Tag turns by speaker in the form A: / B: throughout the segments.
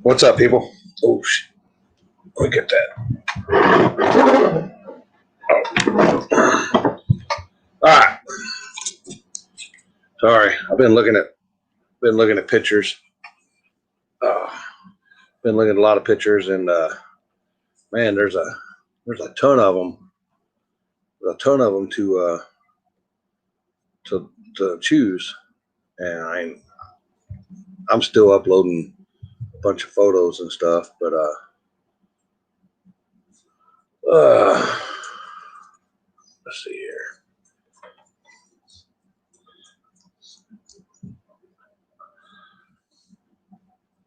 A: What's up, people? Oh, shit. Let me get that. All right. Sorry, I've been looking at pictures. Uh, been looking at a lot of pictures, and man, there's a ton of them. There's a ton of them to choose, and I'm still uploading a bunch of photos and stuff. But let's see here.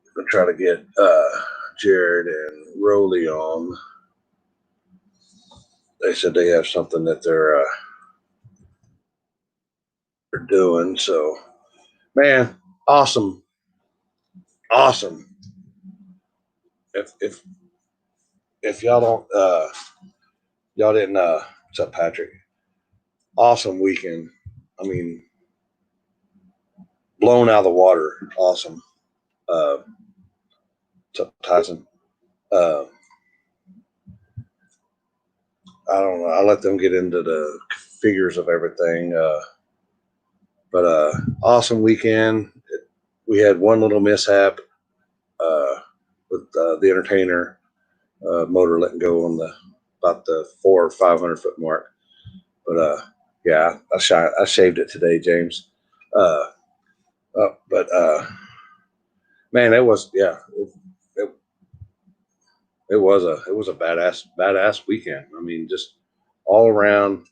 A: I'm gonna try to get Jared and Rolly on. They said they have something that they're doing. So, man, awesome, awesome. If y'all don't y'all didn't what's up, Patrick? Awesome weekend. I mean, blown out of the water. Awesome. What's up, Tyson? Uh, I don't know. I'll let them get into the figures of everything. But awesome weekend. We had one little mishap with the entertainer motor letting go on about the 400 or 500 foot mark. But yeah, I shaved it today, James. Uh, but man, it was it, it was a badass weekend. I mean, just all around.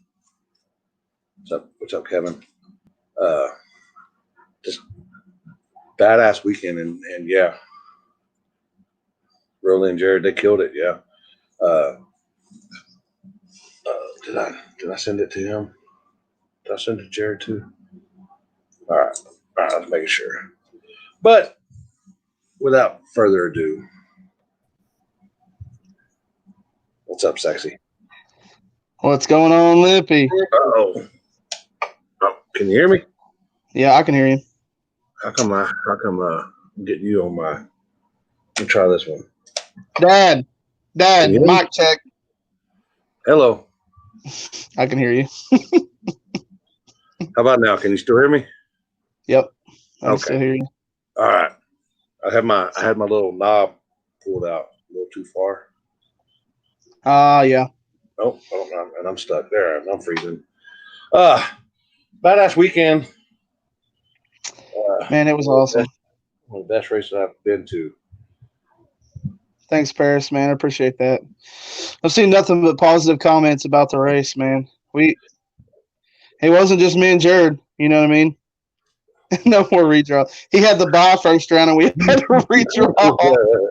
A: What's up, Kevin? Uh, just badass weekend, and yeah, Rolly and Jared, they killed it. Yeah. Uh, did I send it to him? Did I send it to Jared too? All right, let's make sure. But without further ado, what's up, sexy?
B: What's going on, Lippy?
A: Oh, can you hear me?
B: Yeah, I can hear you.
A: How come I'm getting you on my? Let me try this one.
B: Dad,
A: Can you
B: Dad,
A: hear me?
B: mic check.
A: Hello.
B: I can hear you.
A: How about now? Can you still hear me?
B: Yep, I can
A: Okay.
B: still hear you.
A: All right. I had my little knob pulled out a little too far.
B: Yeah.
A: And I'm stuck there. I'm freezing. Uh badass weekend.
B: Man, it was
A: One of the
B: awesome.
A: best, one of the best races I've been to.
B: Thanks, Paris, man. I appreciate that. I've seen nothing but positive comments about the race, man. It wasn't just me and Jared. You know what I mean? No more redraw. He had the bye first round, and we had to redraw.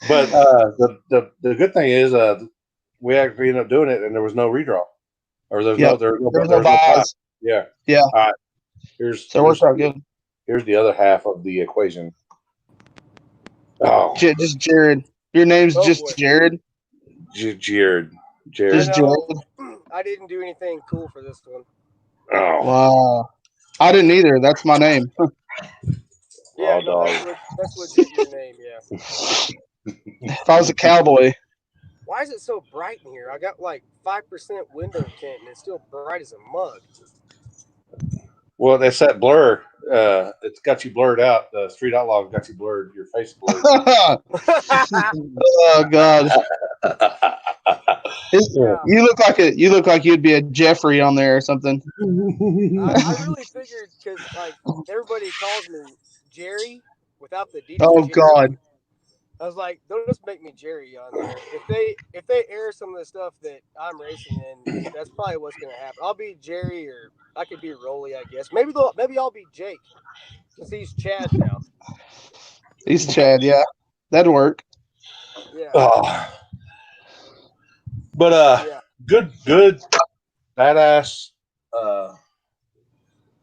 A: But the good thing is we actually ended up doing it, and there was no redraw, or
B: Yep. There was
A: there
B: no
A: was no bye.
B: buys.
A: Yeah.
B: Yeah.
A: All right. Here's
B: So it worked
A: here's
B: out good.
A: here's the other half of the equation. Oh,
B: Just Jared. Your name's
C: Oh
B: just
C: boy.
B: Jared.
A: Jared.
C: I
B: Just
A: Jared.
B: Jared.
C: know. I didn't do anything cool for this one.
A: Oh,
B: Wow. I didn't either. That's my name.
C: Yeah,
A: raw
C: no,
A: dog.
C: that's legit your name. Yeah.
B: If I was a cowboy,
C: Why is it so bright in here? I got like 5% window tint, and it's still bright as a mug.
A: Well, that's that blur. It's got you blurred out. The Street Outlaw got you blurred. Your face blurred.
B: oh God,
C: Yeah,
B: you look like you'd be a Jeffrey on there or something.
C: I really figured because like everybody calls me Jerry without the D, just
B: Oh
C: Jerry.
B: God,
C: I was like, they'll just make me Jerry on there. If they air some of the stuff that I'm racing in, that's probably what's gonna happen. I'll be Jerry, or I could be Rolly, I guess. Maybe I'll be Jake since he's Chad now.
B: he's Chad. Yeah, that'd work.
C: Yeah,
A: Oh, but
C: yeah,
A: good, badass. Uh,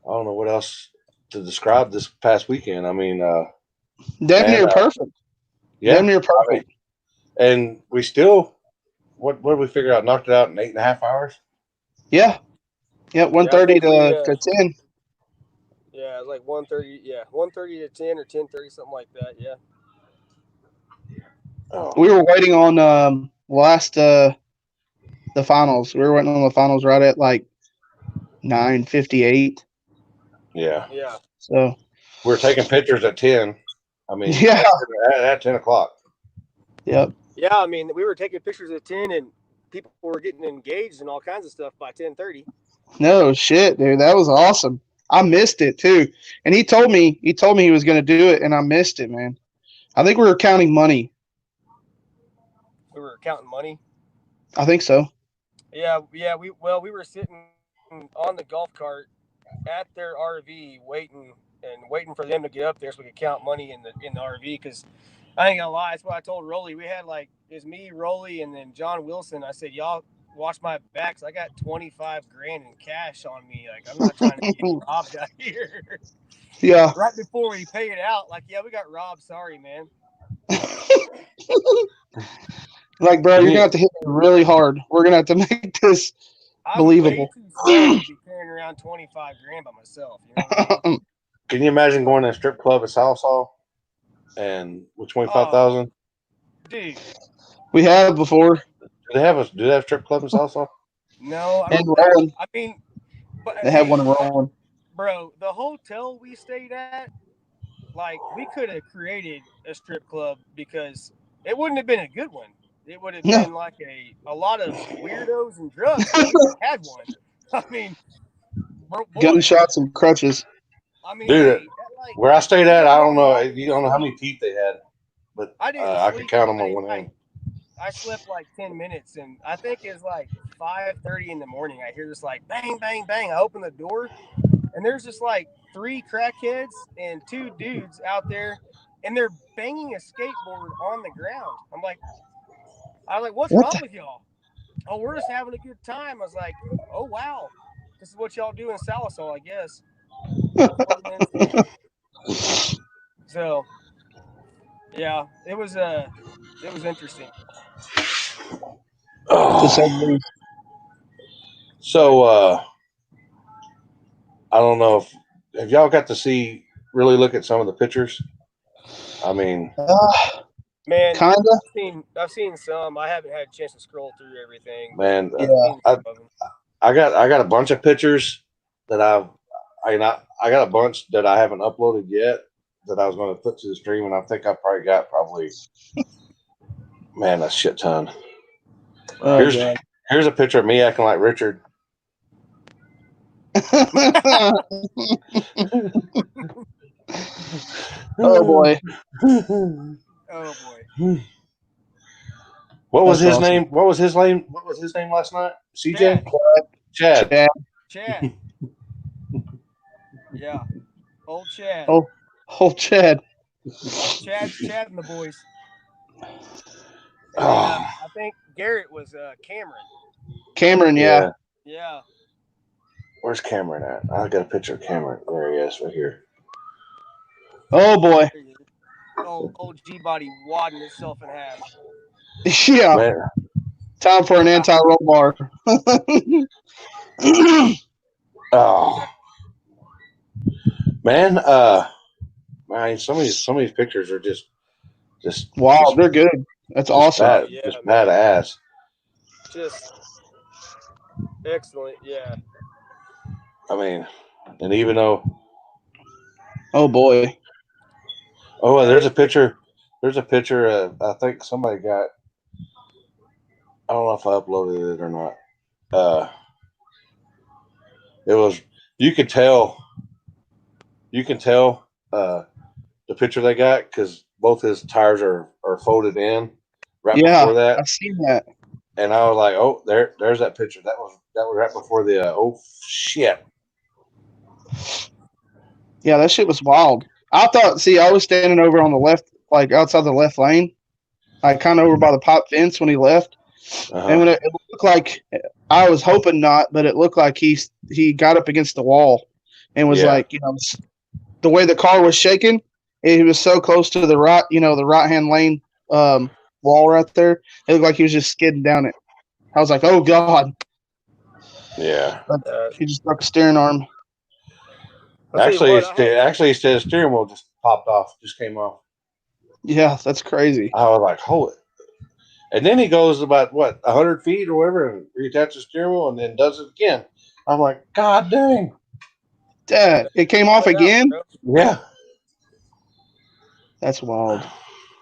A: I don't know what else to describe this past weekend. I mean,
B: Damn
A: man,
B: near perfect. Damn
A: yeah.
B: near
A: I mean,
B: perfect.
A: and we still what did we figure out? Knocked it out in 8.5 hours.
B: Yeah, yeah. one
C: yeah. I
B: thirty
C: think we
B: to 10.
C: yeah, like 1:30. Yeah, 1:30 to 10 or 10:30, something like that. Yeah,
B: We were waiting on the finals. We were waiting on the finals right at like 9:58.
A: Yeah.
C: Yeah.
B: So
A: We were taking pictures at 10. I mean,
B: yeah,
A: at 10 o'clock.
B: yep.
C: Yeah, I mean, we were taking pictures at 10 and people were getting engaged and all kinds of stuff by 10:30.
B: No shit, dude. That was awesome. I missed it too. And he told me he was going to do it, and I missed it, man. I think we were counting money.
C: We were counting money.
B: I think so.
C: Yeah, we were sitting on the golf cart at their RV waiting for them to get up there so we could count money in the RV because I ain't gonna lie, that's what I told Rolly. We had like it's me, Rolly, and then John Wilson. I said, y'all watch my backs. I got 25 grand in cash on me. Like I'm not trying to get robbed out here.
B: Yeah.
C: Right before we pay it out, like yeah, we got robbed. Sorry, man.
B: Like, bro, you're gonna have to hit me really hard. We're gonna have to make this
C: I'm
B: believable.
C: way too small to be carrying around 25 grand by myself. You know what I mean?
A: Can you imagine going to a strip club at Salsa and with 25,000?
C: Dude.
B: We have before.
A: Do they have a strip club in Salsa?
C: No, I
B: And
C: don't.
B: rolling.
C: I mean, but
B: They have one in rolling.
C: bro. The hotel we stayed at, like, we could have created a strip club because it wouldn't have been a good one. It would have been like a lot of weirdos and drugs. But we had one. I mean, boy,
B: Gunshots and crutches.
C: I mean,
A: Dude,
C: hey, like,
A: where I stayed at, I don't know. You don't know how many teeth they had, but
C: I didn't
A: I
C: sleep.
A: could count them on one hand.
C: I slept like 10 minutes, and I think it's like 5:30 in the morning. I hear this like bang, bang, bang. I open the door, and there's just like 3 crackheads and 2 dudes out there, and they're banging a skateboard on the ground. I was like, what's wrong with y'all? Oh, we're just having a good time. I was like, oh wow, this is what y'all do in Salisol, I guess. 40 minutes in. So, yeah, it was interesting.
A: Oh. So I don't know if y'all got to really look at some of the pictures. I mean,
C: man,
B: kinda.
C: I've seen some. I haven't had a chance to scroll through everything.
A: Man,
B: Yeah.
A: I got a bunch of pictures that I got a bunch that I haven't uploaded yet that I was going to put to the stream, and I think I probably got man, a shit ton.
B: Oh,
A: Here's a picture of me acting like Richard.
B: Oh boy.
C: Oh boy.
A: What was his name? What was his name last night? CJ? Chad.
C: Yeah. Old Chad.
B: Old Chad.
C: Chad and the boys. And
A: Oh.
C: I think Garrett was Cameron.
B: Cameron, yeah.
C: Yeah.
A: Where's Cameron at? I got a picture of Cameron. There he is, right here.
B: Oh boy.
C: Old G-body wadding itself in half.
B: Yeah.
A: Man.
B: Time for an anti-roll bar.
A: Oh. Man, man, some of these pictures are just
B: wow, they're good. That's awesome.
A: Just badass.
C: Just excellent, yeah.
A: I mean, and even though,
B: oh boy,
A: there's a picture. There's a picture. I think somebody got. I don't know if I uploaded it or not. It was. You can tell. The picture they got because both his tires are folded in. Right before that,
B: I've seen that.
A: And I was like, oh, there's that picture. That was right before the oh shit.
B: Yeah, that shit was wild. I was standing over on the left, like outside the left lane, like kind of over by the pop fence when he left.
A: Uh-huh.
B: And when it looked like, I was hoping not, but it looked like he got up against the wall and was like, the way the car was shaking, he was so close to the right, the right-hand lane wall right there. It looked like he was just skidding down it. I was like, oh, God.
A: Yeah.
B: He just broke a steering arm.
A: Actually, his steering wheel just popped off, just came off.
B: Yeah, that's crazy.
A: I was like, holy. And then he goes about, 100 feet or whatever and reattaches the steering wheel and then does it again. I'm like, God dang.
B: Dad, it came off
C: Flat out,
B: again?
C: bro.
A: Yeah.
B: That's wild.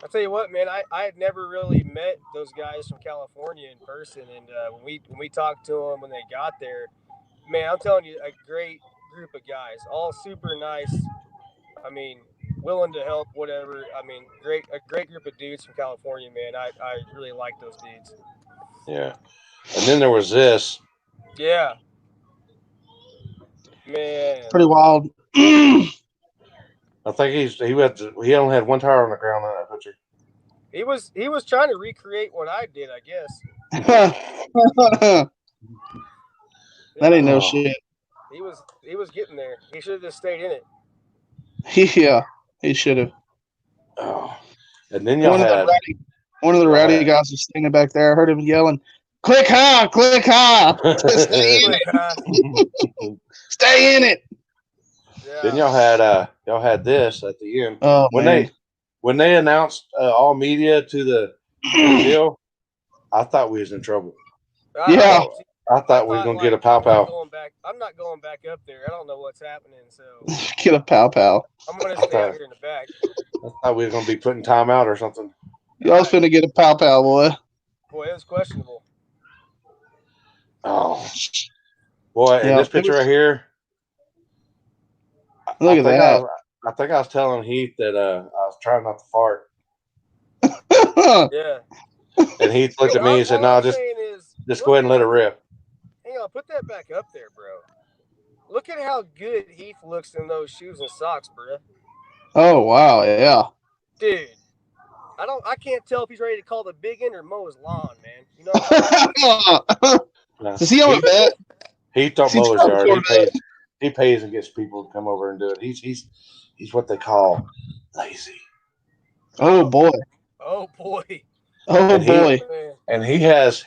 C: I'll tell you what, man. I had never really met those guys from California in person, and when we talked to them when they got there, man, I'm telling you, a great group of guys, all super nice. I mean, willing to help, whatever. I mean, a great group of dudes from California, man. I really like those dudes.
A: Yeah. And then there was this.
C: Yeah, man.
B: Pretty wild.
A: I think he only had one tire on the ground on that picture.
C: He was trying to recreate what I did, I guess.
B: That ain't no
A: Oh.
B: shit.
C: He was getting there. He should have just stayed in it.
B: Yeah, he should have.
A: Oh. And then y'all
B: One of
A: had
B: the rowdy guys was standing back there. I heard him yelling, "Click high, click high, stay in it, stay in it."
C: Yeah.
A: Then y'all had this at the end.
B: Oh man,
A: when they announced all media to the deal, I thought we was in trouble.
B: Yeah.
A: I thought we was gonna get a pow pow.
C: I'm not going back up there. I don't know what's happening, so
B: get a pow pow.
C: I'm gonna stay out here in the back.
A: I thought we was gonna be putting time out or something.
B: Y'all's finna get a pow pow, boy.
C: Boy, it was questionable.
A: Oh, boy!
B: Yeah,
A: and this picture right here.
B: Look at that.
A: I think I was telling Heath that I was trying not to fart,
C: Yeah.
A: and Heath looked at me and said, "No, just go ahead and let it rip."
C: Hang on, put that back up there, bro. Look at how good Heath looks in those shoes and socks, bro.
B: Oh wow, yeah.
C: Dude, I can't tell if he's ready to call the big end or mow his lawn, man. You know what I'm saying?
B: Does he own a vet?
A: He don't mow his yard. He pays and gets people to come over and do it. He's what they call lazy.
B: Oh boy.
C: Oh boy.
B: Oh boy.
A: And he has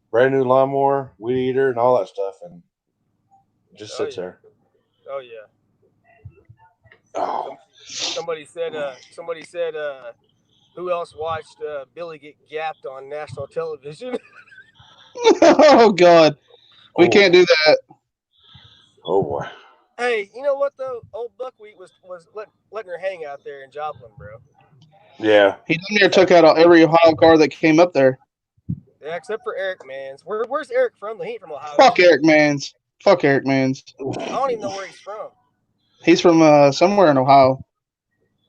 A: brand new lawnmower, weed eater, and all that stuff, and just sits there.
C: Oh yeah.
A: Oh.
C: Somebody said who else watched Billy get gapped on national television?
B: Oh God. We can't do that.
A: Oh boy.
C: Hey, you know what though? Old Buckwheat was letting her hang out there in Joplin, bro.
A: Yeah.
B: He damn near took out every Ohio car that came up there.
C: Yeah, except for Eric Mans. Where's Eric from? He ain't from Ohio.
B: Fuck Eric Mans. Fuck Eric Mans.
C: I don't even know where he's from.
B: He's from somewhere in Ohio.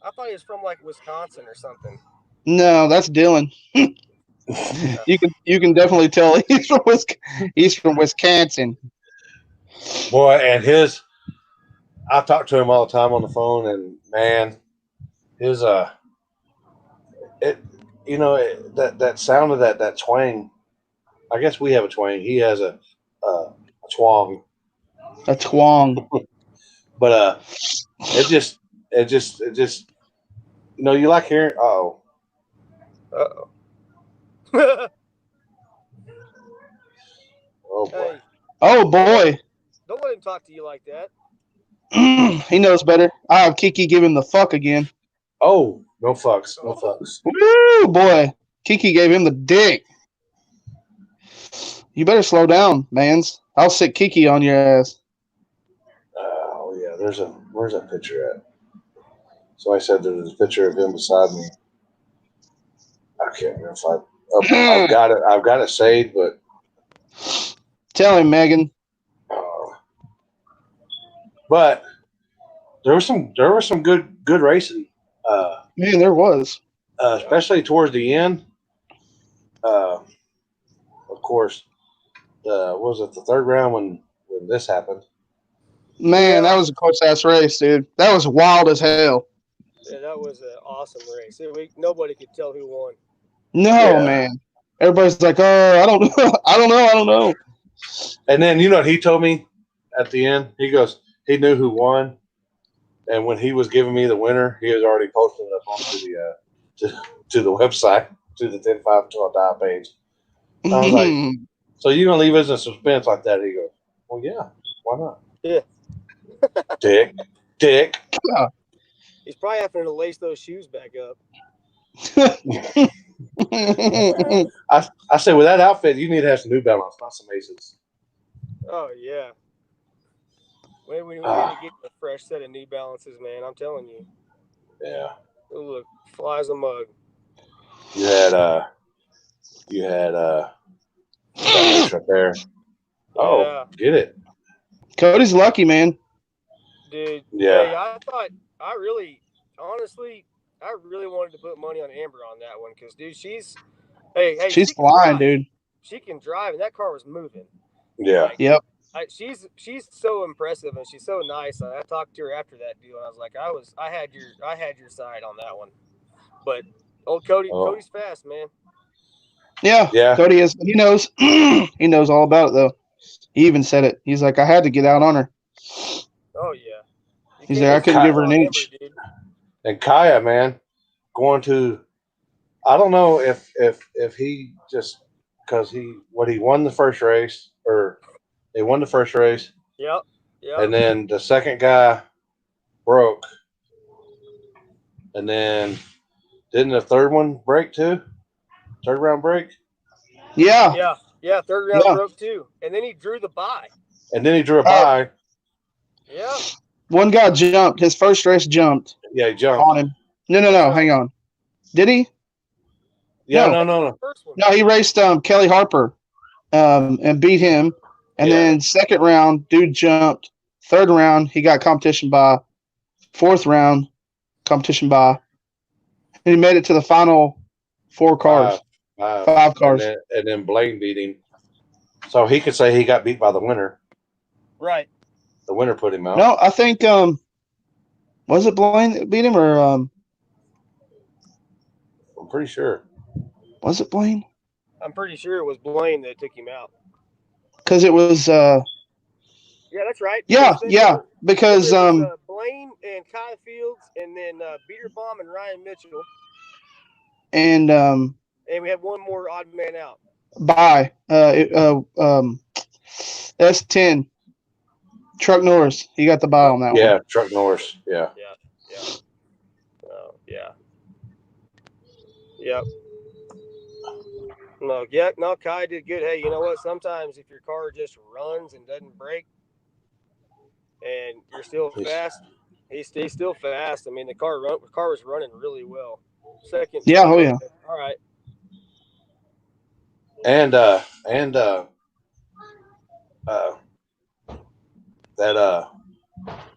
C: I thought he was from like Wisconsin or something.
B: No, that's Dylan. You can definitely tell he's from Wisconsin.
A: Boy, and I talk to him all the time on the phone, and man, his that sound of that twang. I guess we have a twang. He has a twang.
B: A twang.
A: But it just you like hearing. Oh. Oh boy.
C: Hey,
B: oh boy.
C: Don't let him talk to you like that.
B: He knows better. I have Kiki give him the fuck again.
A: Oh, no fucks. No fucks.
B: Woo, boy. Kiki gave him the dick. You better slow down, mans. I'll sit Kiki on your ass.
A: Oh, yeah. Where's that picture at? Somebody said there was a picture of him beside me. I can't remember if I've got it. I've got it saved, but.
B: Tell him, Megan.
A: But there was some good racing.
B: Man, there was.
A: Especially towards the end. Of course, what was it, the third round when this happened?
B: Man, that was a close ass race, dude. That was wild as hell.
C: Yeah, that was an awesome race. Nobody could tell who won.
B: No, man. Everybody's like, "Oh, I don't know."
A: And then you know what he told me at the end? He goes, he knew who won, and when he was giving me the winner, he was already posting it up onto the to the website, to the 10-5-12 die page. I was like, "So you gonna leave us in suspense like that?" He goes, "Well, yeah, why not?"
C: Yeah.
A: Dick.
C: Yeah, He's probably having to lace those shoes back up.
A: I say with that outfit, you need to have some New Balance, not some Aces.
C: Oh yeah. We need to get a fresh set of New Balances, man. I'm telling you.
A: Yeah.
C: Oh, look, fly as a mug.
A: You had that race right there. Oh,
C: Yeah.
A: get it.
B: Cody's lucky, man.
C: Dude.
A: Yeah.
C: Hey, honestly, I really wanted to put money on Amber on that one because, dude, she's
B: She's
C: she can
B: flying,
C: drive.
B: dude.
C: She can drive, and that car was moving.
A: Yeah.
C: Like,
B: Yep.
C: she's so impressive, and she's so nice. I talked to her after that deal, and I was like, I had your side on that one. But old Cody's fast, man.
B: Yeah.
A: Yeah.
B: Cody is. He knows. He knows all about it, though. He even said it. He's like, I had to get out on her.
C: Oh yeah.
B: He's like, I couldn't give her an inch.
C: Amber, dude.
A: And Kaya, man, going to. I don't know if he just because he won the first race or they won the first race.
C: Yep. Yep.
A: And then the second guy broke. And then didn't the third one break too? Third round break?
B: Yeah.
C: Yeah, third round broke too. And then he drew the bye.
A: And then he drew a bye.
C: Yeah.
B: One guy jumped. His first race jumped.
A: Yeah, he jumped.
B: On him. No. Hang on. Did he?
A: Yeah, no.
B: No, he raced Kelly Harper and beat him. And then second round, dude jumped. Third round, he got competition by. Fourth round, competition by. And he made it to the final 4 cars. 5 cars.
A: And then Blaine beat him. So he could say he got beat by the winner.
C: Right.
A: The winner put him out.
B: No, I think was it Blaine that beat him or
A: I'm pretty sure.
B: Was it Blaine?
C: I'm pretty sure it was Blaine that took him out.
B: Because it was
C: yeah, that's right.
B: Yeah, because
C: Blaine and Kai Fields and then Beaterbaum and Ryan Mitchell.
B: And
C: we had one more odd man out.
B: By S10 Truck Norris. He got the bye on that one.
A: Yeah, Truck Norris. Yeah.
C: Oh, yeah. Yep. No, Kai did good. Hey, you know what? Sometimes if your car just runs and doesn't break and you're still fast, he's still fast. I mean, the car was running really well. Second.
B: Yeah, oh yeah.
C: All right.
A: And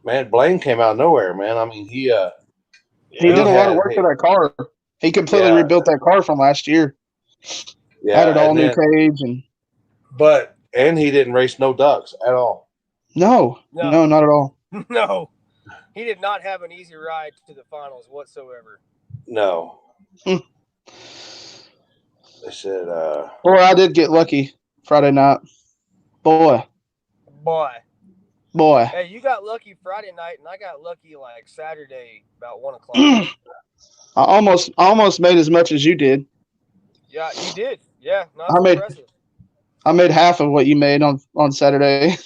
A: man, Blaine came out of nowhere, man. I mean, he
B: did a lot of work to that car. He completely rebuilt that car from last year.
A: Yeah,
B: added all new cage and
A: he didn't race no ducks at all.
B: No, not at all.
C: No, he did not have an easy ride to the finals whatsoever.
A: No. They said,
B: Boy, I did get lucky Friday night. Boy.
C: Hey, you got lucky Friday night, and I got lucky like Saturday about 1 o'clock.
B: I almost made as much as you did.
C: Yeah, you did. Yeah, impressive.
B: I made half of what you made on Saturday.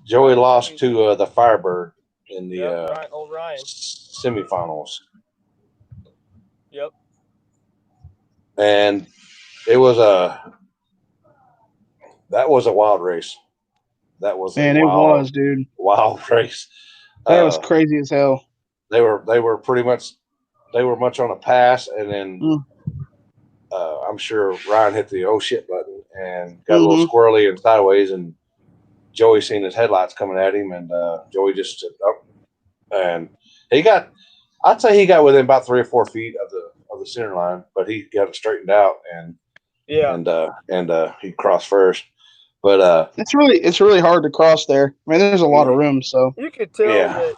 A: Joey lost to the Firebird in the
C: old Ryan
A: semifinals.
C: Yep.
A: And it was that was a wild race. That was
B: it was, dude.
A: Wild race.
B: That was crazy as hell.
A: They were much on a pass, and then I'm sure Ryan hit the oh shit button and got a little squirrely and sideways, and Joey seen his headlights coming at him, and Joey just stood up, and I'd say he got within about 3 or 4 feet of the center line, but he got it straightened out, and he crossed first. But
B: it's really hard to cross there. I mean, there's a lot of room, so
C: you could tell that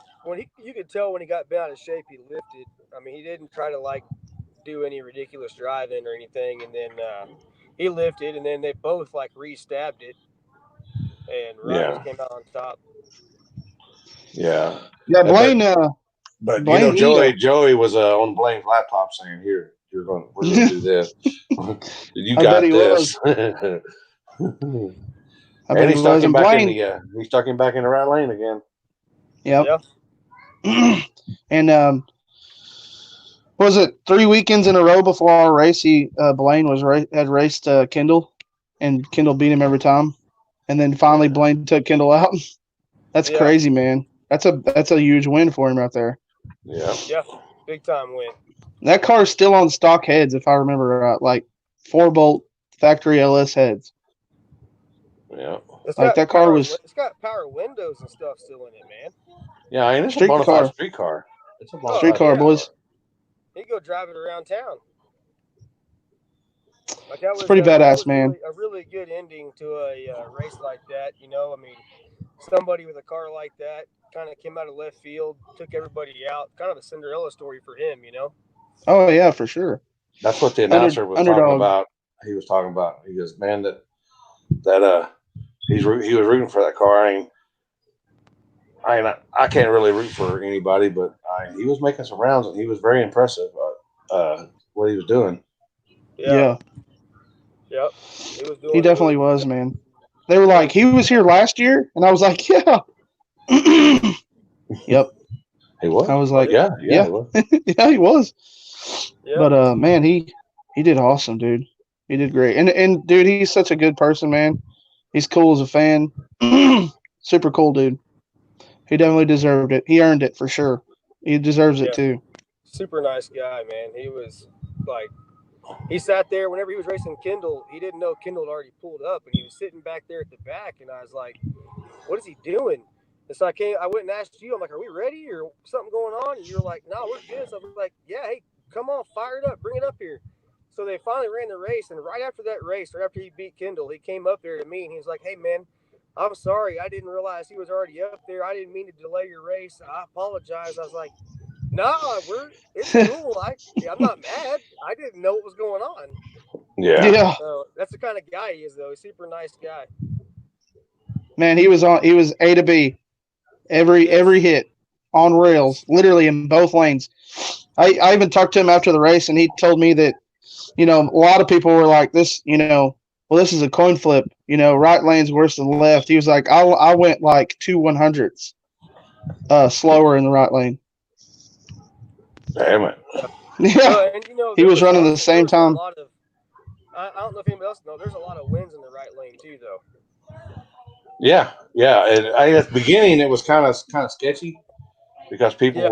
C: you could tell when he got bent out of shape, he lifted. I mean, he didn't try to do any ridiculous driving or anything, and then he lifted, and then they both re-stabbed it, and Ryan came out on top.
A: Yeah.
B: Yeah, Blaine.
A: But Blaine, Joey was on Blaine's laptop saying, "Here, we're going to do this. You got this." And he's stuck him back in the right lane again.
B: Yep. And was it 3 weekends in a row before our race? Blaine had raced Kendall, and Kendall beat him every time. And then finally Blaine took Kendall out. That's crazy, man. That's a huge win for him right there.
A: Yeah.
C: Yeah, big time win.
B: That car is still on stock heads, if I remember right, like 4-bolt factory LS heads.
A: Yeah.
B: That car
C: It's got power windows and stuff still in it, man.
A: Yeah, and it's
B: Street
A: a bona
B: car.
A: fide street car. It's a bona
B: Street
A: fide
B: car, boys.
C: You can go drive it around town. Like that
B: It's
C: was
B: pretty badass, man.
C: a really good ending to a race like that. You know, I mean, somebody with a car like that kind of came out of left field, took everybody out. Kind of a Cinderella story for him, you know.
B: Oh yeah, for sure.
A: That's what the announcer was
B: underdog.
A: talking about. He was talking about. He goes, man, that he was rooting for that car. I can't really root for anybody, but he was making some rounds and he was very impressive. What he was doing.
C: Yeah. Yep.
B: He definitely was, man. They were like, he was here last year, and I was like, yeah. Yep.
A: He was.
B: I was like,
A: yeah. He was.
B: Yeah, he was.
C: Yep.
B: But man, he did awesome, dude. He did great, and dude, he's such a good person, man. He's cool as a fan. Super cool, dude. He definitely deserved it. He earned it for sure. He deserves it too.
C: Super nice guy, man. He was like, he sat there whenever he was racing Kendall. He didn't know Kendall had already pulled up, and he was sitting back there at the back. And I was like, "What is he doing?" And so I went and asked you. I'm like, "Are we ready or something going on?" And you were like, "No, we're good." So I was like, "Yeah, hey, come on, fire it up, bring it up here." So they finally ran the race, and right after that race, right after he beat Kendall, he came up there to me and he was like, "Hey, man, I'm sorry. I didn't realize he was already up there. I didn't mean to delay your race. I apologize." I was like, "Nah, it's cool. I'm not mad. I didn't know what was going on."
B: Yeah.
C: So that's the kind of guy he is, though. He's a super nice guy.
B: Man, he was A to B every hit on rails, literally in both lanes. I even talked to him after the race, and he told me that, a lot of people were like, this, well, this is a coin flip. Right lane's worse than left. He was like, I went like 2 100ths slower in the right lane.
A: Damn it.
B: Yeah.
C: And,
B: he was running the same time.
C: I don't know if anybody else knows. There's a lot of wins in the right lane too, though.
A: Yeah. And at the beginning, it was kind of sketchy because people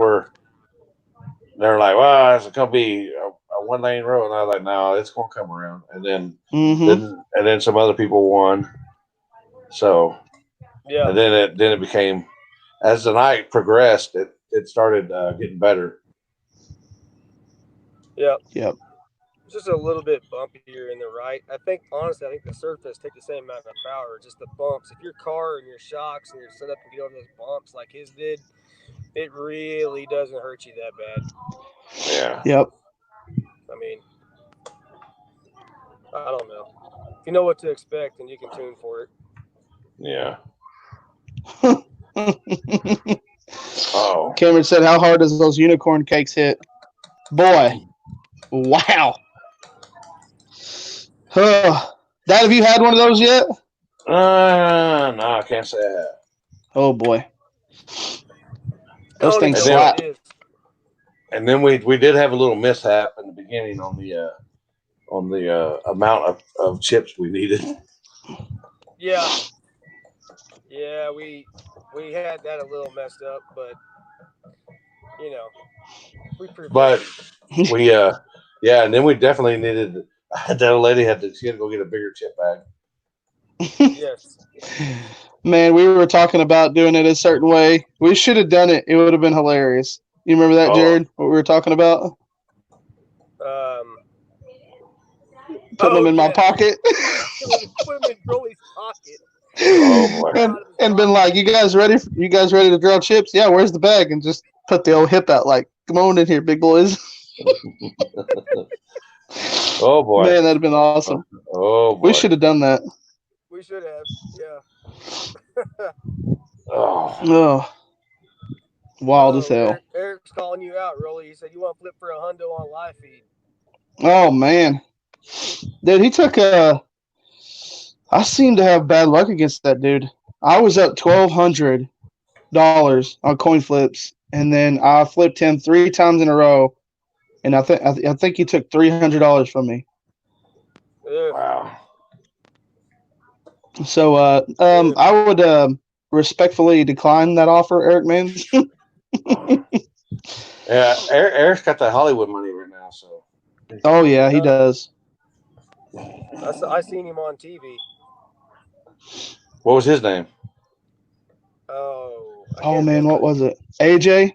A: they're like, well, it's going to be a 1-lane road. And I was like, no, it's going to come around. And then some other people won. So, and then it became, as the night progressed, it started getting better.
C: Yep.
B: Yep.
C: Just a little bit bumpier in the right. Honestly, I think the surface take the same amount of power. Just the bumps. If your car and your shocks and your setup can get over those bumps like his did, it really doesn't hurt you that bad.
A: Yeah.
B: Yep.
C: I mean, I don't know. If you know what to expect, then you can tune for it.
A: Yeah.
B: Cameron said, how hard does those unicorn cakes hit? Boy. Wow. Dad, have you had one of those yet?
A: No, I can't say I have.
B: Oh, boy. Those things slap.
A: And then we did have a little mishap in the beginning on the amount of chips we needed.
C: Yeah. Yeah, we had that a little messed up, but we
A: and then we definitely needed. That lady she had to go get a bigger chip bag.
C: Yes.
B: Man, we were talking about doing it a certain way. We should have done it. It would have been hilarious. You remember that, Jared? What we were talking about? Putting them in my pocket.
C: Put them in Broly's pocket.
A: Oh boy.
B: And been like, you guys ready to draw chips? Yeah, where's the bag? And just put the old hip out like, come on in here, big boys.
A: Oh boy.
B: Man, that'd have been awesome.
A: Oh boy.
B: We should have done that.
C: We should have, yeah.
A: Oh.
B: Wild as hell.
C: Eric's calling you out, Rolly. He said you want to flip for a hundo on live feed.
B: Oh man. Dude, he took I seem to have bad luck against that dude. I was up $1,200 on coin flips, and then I flipped him 3 times in a row, and I think he took $300 from me.
C: Ugh.
A: Wow.
B: So I would respectfully decline that offer, Eric Mans.
A: Yeah, Eric's got that Hollywood money right now, so.
B: Oh yeah, he does.
C: I seen him on TV.
A: What was his name?
C: Oh.
B: Oh man, what was it? AJ?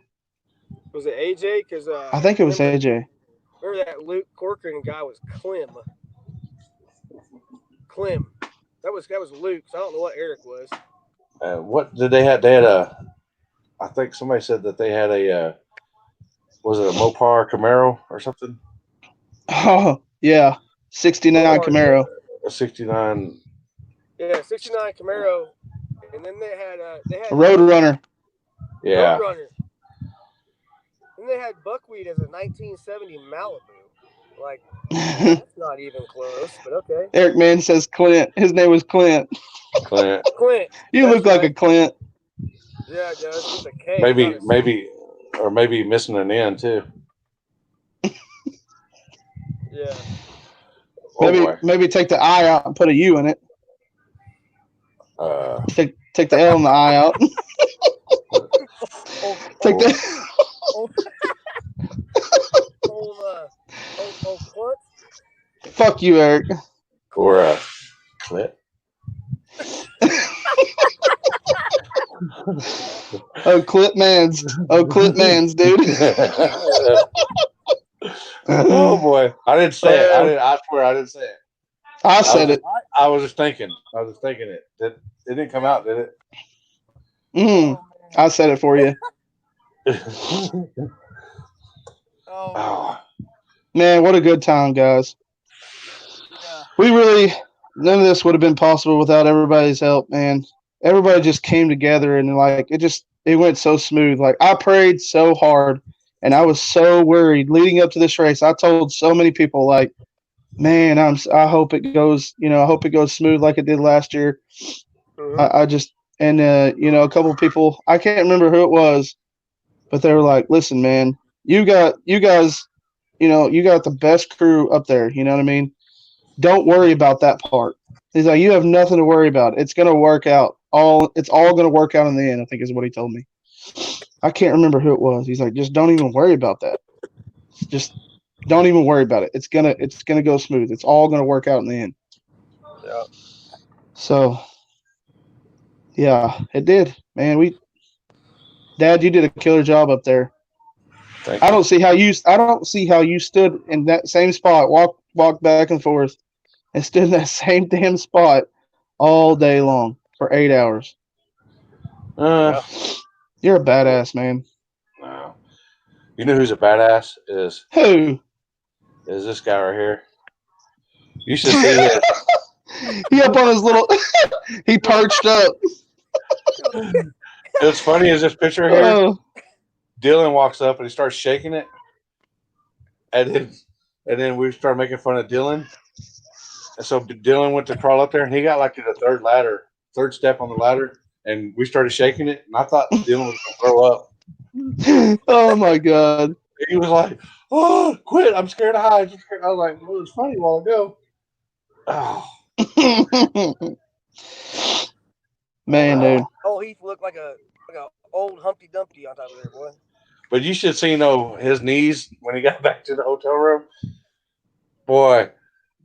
C: Was it AJ? Because
B: I think it was AJ.
C: Remember that Luke Corcoran guy was Clem. Clem. That was Luke. So I don't know what Eric was.
A: What did they had? They had a. I think somebody said that they had a. Was it a Mopar Camaro or something?
B: Oh yeah, 69 Camaro.
A: A 69.
C: Yeah, 69 Camaro, and then they had
B: A Roadrunner.
A: Yeah.
C: Roadrunner. Then they had Buckwheat as a 1970 Malibu. Like, that's not even close, but okay.
B: Eric Mann says Clint. His name was Clint.
A: Clint.
B: You look like a Clint.
C: Yeah, it does. With a K.
A: Maybe missing an N too.
C: Yeah.
B: Maybe take the I out and put a U in it. Take the L and the I out. Take the.
C: What?
B: Fuck you, Eric.
A: Or a Clint.
B: Oh, Clint Mans. Oh, Clint Mans, dude.
A: Oh boy, I didn't say it. I swear I didn't say it.
B: I said it.
A: I was just thinking. It. It didn't come out, did
B: it? I said it for you.
C: Oh
B: man, what a good time, guys. Yeah. None of this would have been possible without everybody's help, man. Everybody just came together and it went so smooth. Like I prayed so hard and I was so worried leading up to this race. I told so many people like, man, I hope it goes, I hope it goes smooth like it did last year. Mm-hmm. A couple of people, I can't remember who it was, but they were like, listen, man, you guys, you got the best crew up there. You know what I mean? Don't worry about that part. He's like, you have nothing to worry about. It's going to work out. It's all going to work out in the end, I think is what he told me. I can't remember who it was. He's like, just don't even worry about that. Just don't even worry about it. It's gonna go smooth. It's all gonna work out in the end.
C: Yeah.
B: So, yeah, it did, man. Dad, you did a killer job up there. I don't see how you stood in that same spot, walked back and forth, and stood in that same damn spot all day long for 8 hours. You're a badass, man.
A: No. You know who's a badass is?
B: Who?
A: Is this guy right here. You should see it.
B: He up on his little he perched up.
A: It's funny is this picture here. Dylan walks up and he starts shaking it. And then we start making fun of Dylan. And so Dylan went to crawl up there and he got like to the third step on the ladder, and we started shaking it, and I thought Dylan was gonna throw up.
B: Oh my god.
A: He was like, "Oh, quit! I'm scared of heights." I was like, "Well, it was funny a while ago." Oh.
B: Man, dude.
C: Oh, Heath looked like a old Humpty Dumpty on top of there, boy.
A: But you should see his knees when he got back to the hotel room. Boy,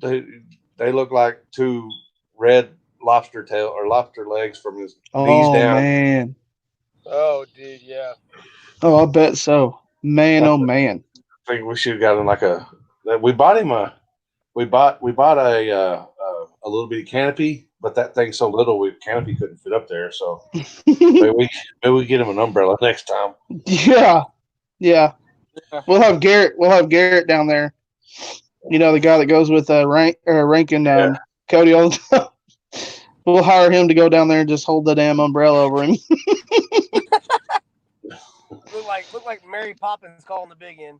A: they look like two red lobster tail or lobster legs from his knees down. Oh
B: man.
C: Oh, dude, yeah.
B: Oh, I bet so. Man, oh man.
A: I think we should have gotten we bought him a little bitty canopy, but that thing's so little canopy couldn't fit up there. So maybe we get him an umbrella next time.
B: Yeah. We'll have Garrett down there. You know, the guy that goes with Rankin Cody all the time. We'll hire him to go down there and just hold the damn umbrella over him.
C: Look like Mary Poppins calling the big end.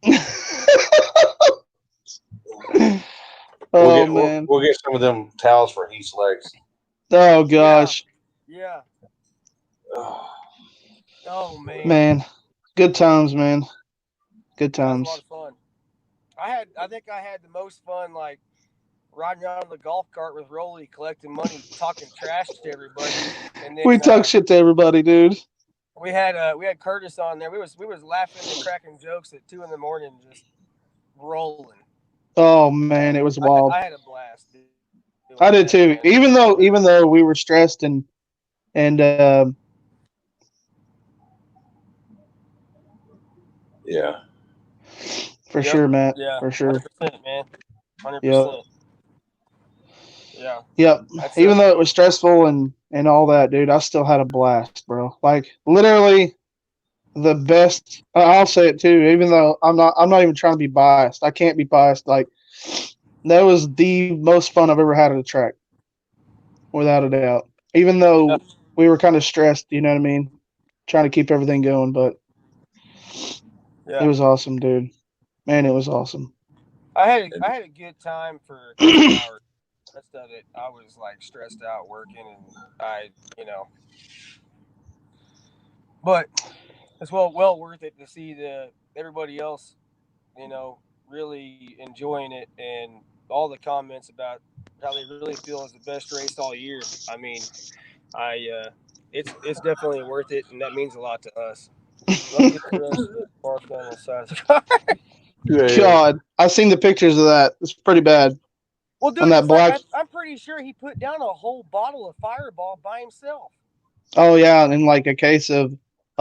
B: Man.
A: We'll get some of them towels for Heath's legs.
B: Oh gosh.
C: Yeah. Oh man.
B: Man. Good times, man. Good
C: That was a lot
B: times.
C: of fun. I think I had the most fun like riding around in the golf cart with Rolly, collecting money, talking trash to everybody, and
B: We
C: then
B: talk shit to everybody, dude.
C: we had Curtis on there. We was laughing and cracking jokes at 2 in the morning, just rolling.
B: Oh man, it was wild.
C: I had a blast doing
B: I
C: that,
B: did
C: man.
B: too. Even though we were stressed and
A: Yeah.
B: for
C: Yep.
B: sure, Matt.
C: Yeah.
B: For sure.
C: 100%, man. hundred
B: Yep.
C: percent. Yeah.
B: Yep.
C: That's
B: Even though it was stressful and all that, dude, I still had a blast, bro. Like literally the best. I'll say it too. Even though I'm not even trying to be biased. I can't be biased. Like that was the most fun I've ever had at a track, without a doubt. Even
C: yeah.
B: though we were kind of stressed, you know what I mean, trying to keep everything going, but it
C: Yeah.
B: was awesome, dude. Man, it was awesome.
C: I had a good time for a couple hours. Rest of it, I was like stressed out working, and you know, but it's well worth it to see the everybody else, you know, really enjoying it, and all the comments about how they really feel is the best race all year. I mean, I it's definitely worth it, and that means a lot to us. Luckiest race marked on the side of the car.
A: Yeah.
B: God, I seen the pictures of that. It's pretty bad
C: Well,
B: on
C: dude,
B: that
C: it's like
B: black.
C: I'm pretty sure he put down a whole bottle of Fireball by himself.
B: Oh yeah, and like a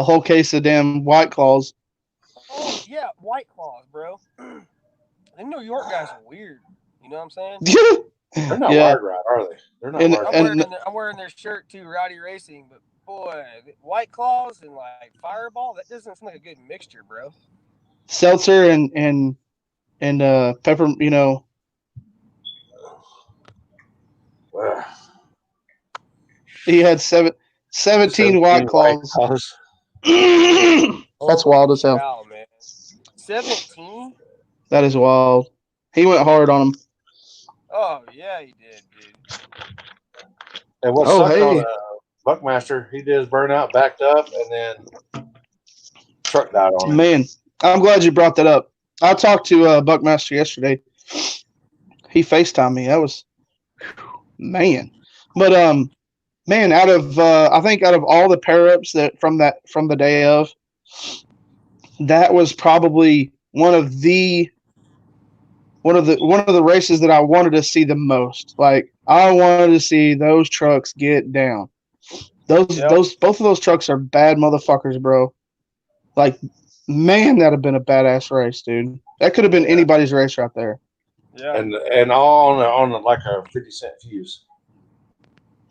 B: whole case of damn White Claws.
C: Oh yeah, White Claws, bro. Them New York guys are weird. You know what I'm saying?
A: They're not
B: Yeah,
A: wired right, are they? They're not wired right.
B: and
C: I'm wearing their shirt too, Rowdy Racing, but boy, White Claws and like Fireball, that doesn't seem like a good mixture, bro.
B: seltzer and pepper. You know,
A: Wow.
B: he had 17 White
A: 17 white
B: Claws.
A: claws.
B: That's wild
C: Holy
B: as hell.
C: cow, man! 17?
B: That is wild. He went hard on him.
C: Oh yeah, he did, dude.
A: And what
B: Oh
A: sucked on
B: hey,
A: Buckmaster, he did his burnout, backed up, and then truck died on him.
B: man, I'm glad you brought that up. I talked to Buckmaster yesterday. He FaceTimed me. That was man. But man, out of I think out of all the pair ups that from the day of, that was probably one of the races that I wanted to see the most. Like I wanted to see those trucks get down.
C: Yep.
B: Those both of those trucks are bad motherfuckers, bro. Like man, that'd have been a badass race, dude. That could have been
A: Yeah.
B: anybody's race right there.
C: Yeah.
A: And all on like a 50-cent fuse.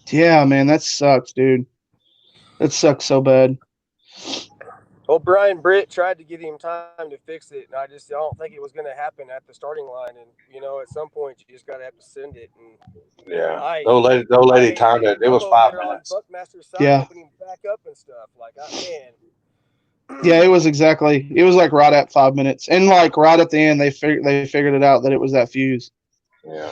B: Yeah, man, that sucks, dude. That sucks so bad.
C: Well, Brian Britt tried to give him time to fix it, and I don't think it was going to happen at the starting line. And you know, at some point, you just got to have to send it. And
A: Yeah.
C: I
A: No
C: I
A: lady
C: hate to
A: timed
C: see
A: it.
C: him
A: It
C: come
A: was
C: over
A: 5
C: there on
A: minutes.
C: Buckmaster's side,
B: Yeah.
C: helping him back up and stuff. Like,
B: Yeah,
C: man.
B: it was exactly. It was like right at 5 minutes, and like right at the end, they figured it out that it was that fuse.
A: Yeah.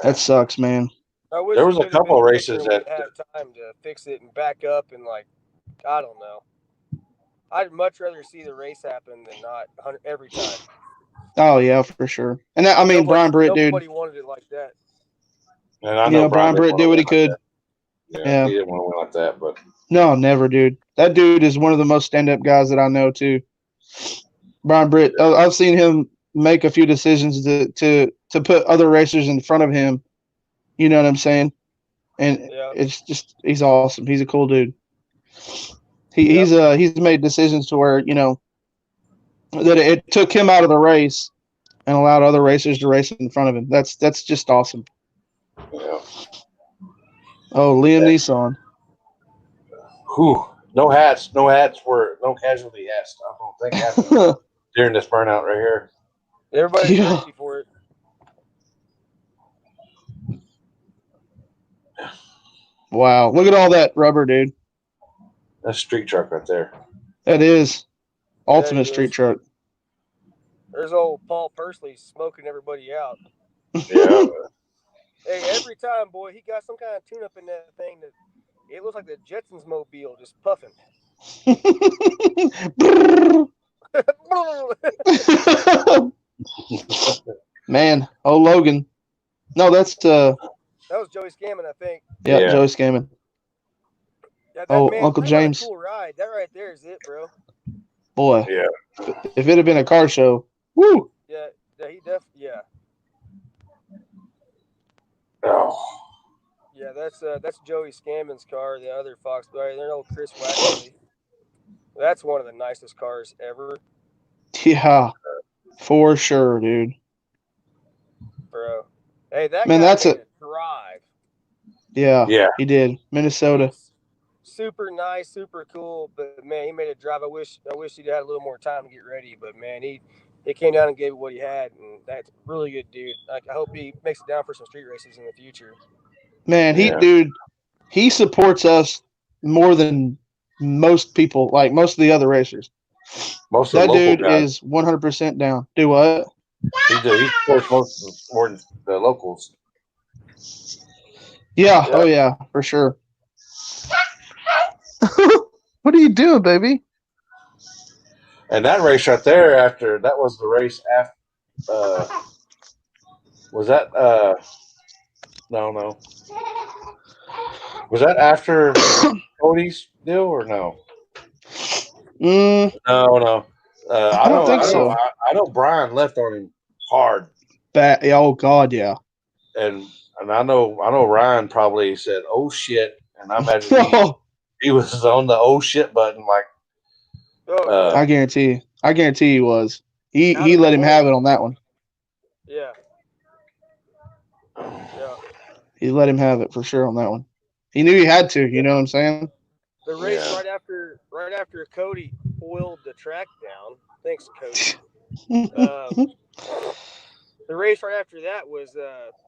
B: That
A: Man.
B: sucks, man.
C: I wish
A: There
C: he
A: was a
C: would have been
A: couple of
C: quicker
A: races
C: and would
A: that
C: have had time to fix it and back up and like, I don't know. I'd much rather see the race happen than not every time.
B: Oh yeah, for sure. And that, I mean, Brian Britt, dude.
C: Nobody wanted it like that.
A: and I
B: You
A: know
B: know,
A: Brian
B: Brian
A: didn't
B: Britt
A: want
B: did
A: to
B: what
A: win
B: he
A: like
B: could.
A: that. Yeah,
B: Yeah.
A: he didn't want to win like that, but
B: No, never, dude. That dude is one of the most stand-up guys that I know too. Brian Britt. I've seen him make a few decisions to put other racers in front of him. You know what I'm saying? And
C: Yeah.
B: it's just he's awesome. He's a cool dude.
C: Yep.
B: He's made decisions to where that it took him out of the race and allowed other racers to race in front of him. That's just awesome.
A: yeah.
B: Oh, Liam
A: Yeah.
B: Neeson.
A: Whew. No hats. No hats were no casualty hats. I don't think happened during this burnout right here.
C: Everybody's
B: Yeah.
C: ready for it.
B: Wow. Look at all that rubber, dude.
A: That's a street truck right there.
B: That is
C: Yeah,
B: ultimate
C: he
B: street
C: is.
B: truck.
C: There's old Paul Pursley smoking everybody out.
A: Yeah.
C: Hey, every time, boy, he got some kind of tune up in that thing that it looks like the Jetsons mobile just puffing.
B: Man, oh Logan. No, that's
C: That was Joey Scammon, I think.
B: yeah,
A: Yeah.
B: Joey Scammon.
C: Yeah, that
B: Oh,
C: man,
B: Uncle
C: talk about a
B: James.
C: cool ride. That right there is it, bro.
B: Boy,
A: Yeah.
B: if it had been a car show, woo.
C: Yeah, yeah.
A: Oh.
C: Yeah, that's Joey Scammon's car, the other Fox. Right, they're old Chris Waxley. That's one of the nicest cars ever,
B: Yeah, for sure, dude.
C: bro. Hey, that
B: Man,
C: guy
B: that's
C: made
B: a
C: a drive.
B: yeah.
A: Yeah.
B: He did Minnesota.
C: He's super nice, super cool, but man, he made a drive. I wish he'd had a little more time to get ready, but man, he came down and gave it what he had, and that's really good, dude. Like, I hope he makes it down for some street races in the future.
B: Man,
A: Yeah.
B: he supports us more than most people, like most of the other racers.
A: Most of the
B: That
A: local
B: dude
A: guys.
B: is 100% down. Do what?
A: He supports most of more than the locals.
B: Yeah.
C: Yeah.
B: Oh yeah, for sure. What are you doing, baby?
A: And that race right there, after that was the race after. Was that no? Was that after Cody's deal or no?
B: Mm,
A: No.
B: I don't think so.
A: I know Brian left on him hard,
B: Oh God, yeah.
A: and I know Ryan probably said, "Oh shit," and I imagine he was on the "oh shit" button like.
C: Oh,
B: I guarantee he was.
C: Out
B: He
C: of
B: let him have
C: nowhere.
B: it on that one.
C: Yeah. Yeah.
B: He let him have it for sure on that one. He knew he had to. You know what I'm saying?
C: The race
A: Yeah.
C: right after Cody oiled the track down. Thanks, Cody. Um, the race right after that was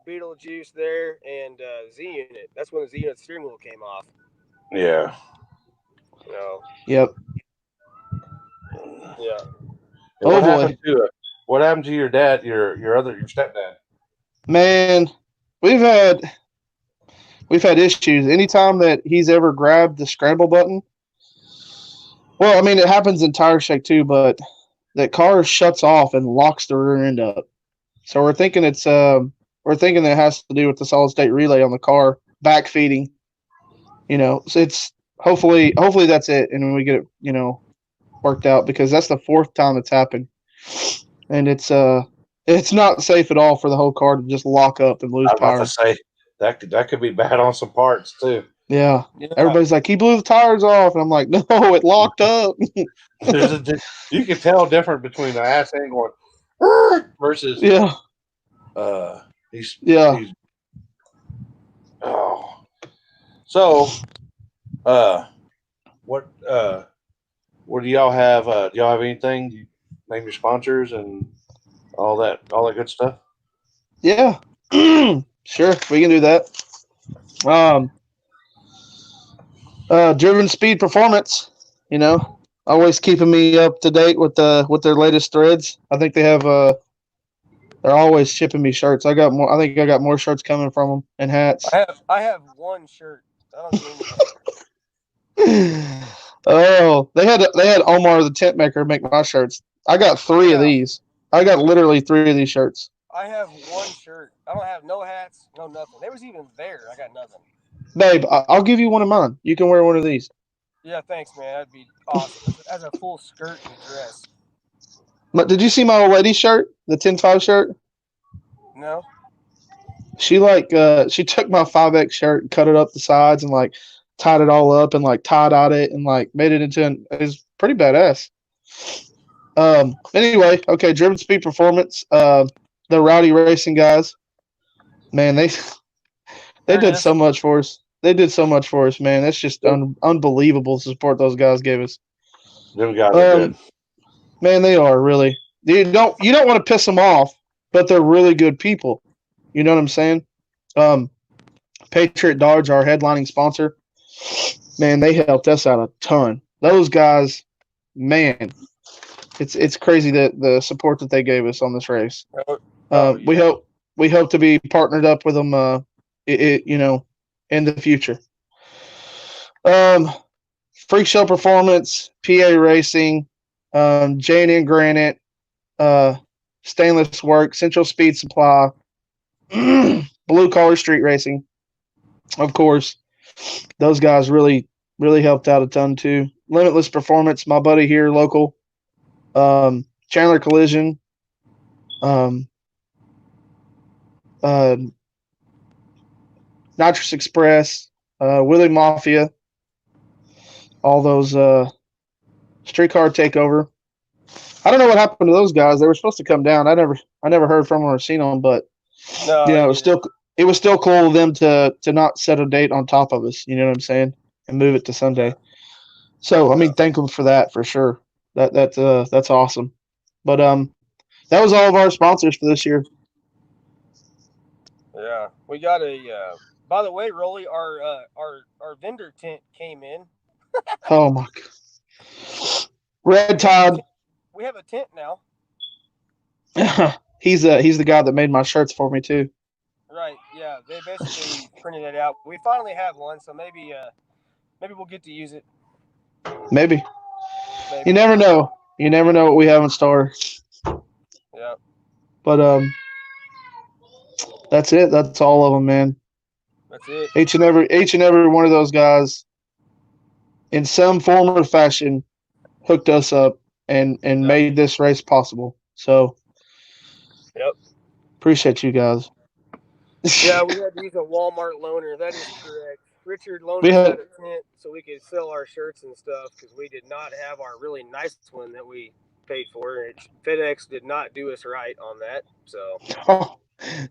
C: Beetlejuice there and Z Unit. That's when the Z Unit steering wheel came off.
A: Yeah.
C: You know,
B: Yep.
C: yeah.
A: And
B: Oh boy,
A: what happened to your dad? Your stepdad?
B: man, we've had issues. Anytime that he's ever grabbed the scramble button, well, I mean it happens in tire shake too, but that car shuts off and locks the rear end up. So we're thinking that it has to do with the solid state relay on the car back feeding. You know, so it's hopefully that's it, and when we get it worked out, because that's the fourth time it's happened, and it's not safe at all for the whole car to just lock up and lose
A: I was about
B: power.
A: to say that could be bad on some parts too.
B: Yeah.
C: Yeah.
B: Everybody's like, he blew the tires off, and I'm like, no, it locked up.
A: You can tell different between the ass end going versus
B: Yeah.
A: he's
B: Yeah.
A: oh. So what do y'all have? Do y'all have anything? You name your sponsors and all that good stuff.
B: Yeah. Sure, we can do that. Driven Speed Performance, always keeping me up to date with their latest threads. I think they have they're always shipping me shirts. I think I got more shirts coming from them and hats.
C: I have one shirt. I don't get anything.
B: Oh, they had Omar the tent maker make my shirts. I got three of these. I got literally three of these shirts.
C: I have one shirt. I don't have no hats, no nothing. They was even there. I got nothing.
B: Babe, I'll give you one of mine. You can wear one of these.
C: Yeah, thanks, man. That'd be awesome. As a full skirt and dress.
B: But did you see my old lady shirt, the 10-5 shirt?
C: No.
B: She she took my 5X shirt and cut it up the sides and tied it all up and tie-dyed it and made it into it was pretty badass. Anyway, okay, Driven Speed Performance, the Rowdy Racing guys, man, they did so much for us. They did so much for us, man. It's just unbelievable the support those guys gave us.
A: Them guys are good.
B: Man, they are really. You don't want to piss them off, but they're really good people. You know what I'm saying? Patriot Dodge, our headlining sponsor, man, they helped us out a ton. Those guys, man, it's crazy that the support that they gave us on this race. Yeah. We hope to be partnered up with them, in the future. Freak Show Performance, PA Racing, J&N Granite, Stainless Work, Central Speed Supply, Blue Collar Street Racing. Of course, those guys really helped out a ton too. Limitless Performance, my buddy here, local. Chandler Collision. Nitrous Express, Wheelie Mafia, all those Streetcar Takeover. I don't know what happened to those guys. They were supposed to come down. I never heard from them or seen them, but
C: No,
B: it was still cool of them to not set a date on top of us. You know what I'm saying? And move it to Sunday. So I mean, thank them for that for sure. That's awesome. But that was all of our sponsors for this year.
C: Yeah, we got a. By the way, Rolly, our vendor tent came in.
B: Oh my God. Red Tide.
C: We have a tent now.
B: He's the guy that made my shirts for me too.
C: Right. Yeah, they basically printed it out. We finally have one, so maybe we'll get to use it.
B: Maybe. You never know. You never know what we have in store.
C: Yeah.
B: But that's it. That's all of them, man.
C: That's it.
B: Each and every one of those guys, in some form or fashion, hooked us up and made this race possible. So,
C: yep.
B: Appreciate you guys.
C: Yeah, we had to use a Walmart loaner. That is correct. Richard loaned us out a tent so we could sell our shirts and stuff because we did not have our really nice one that we paid for. FedEx did not do us right on that. So.
B: Oh,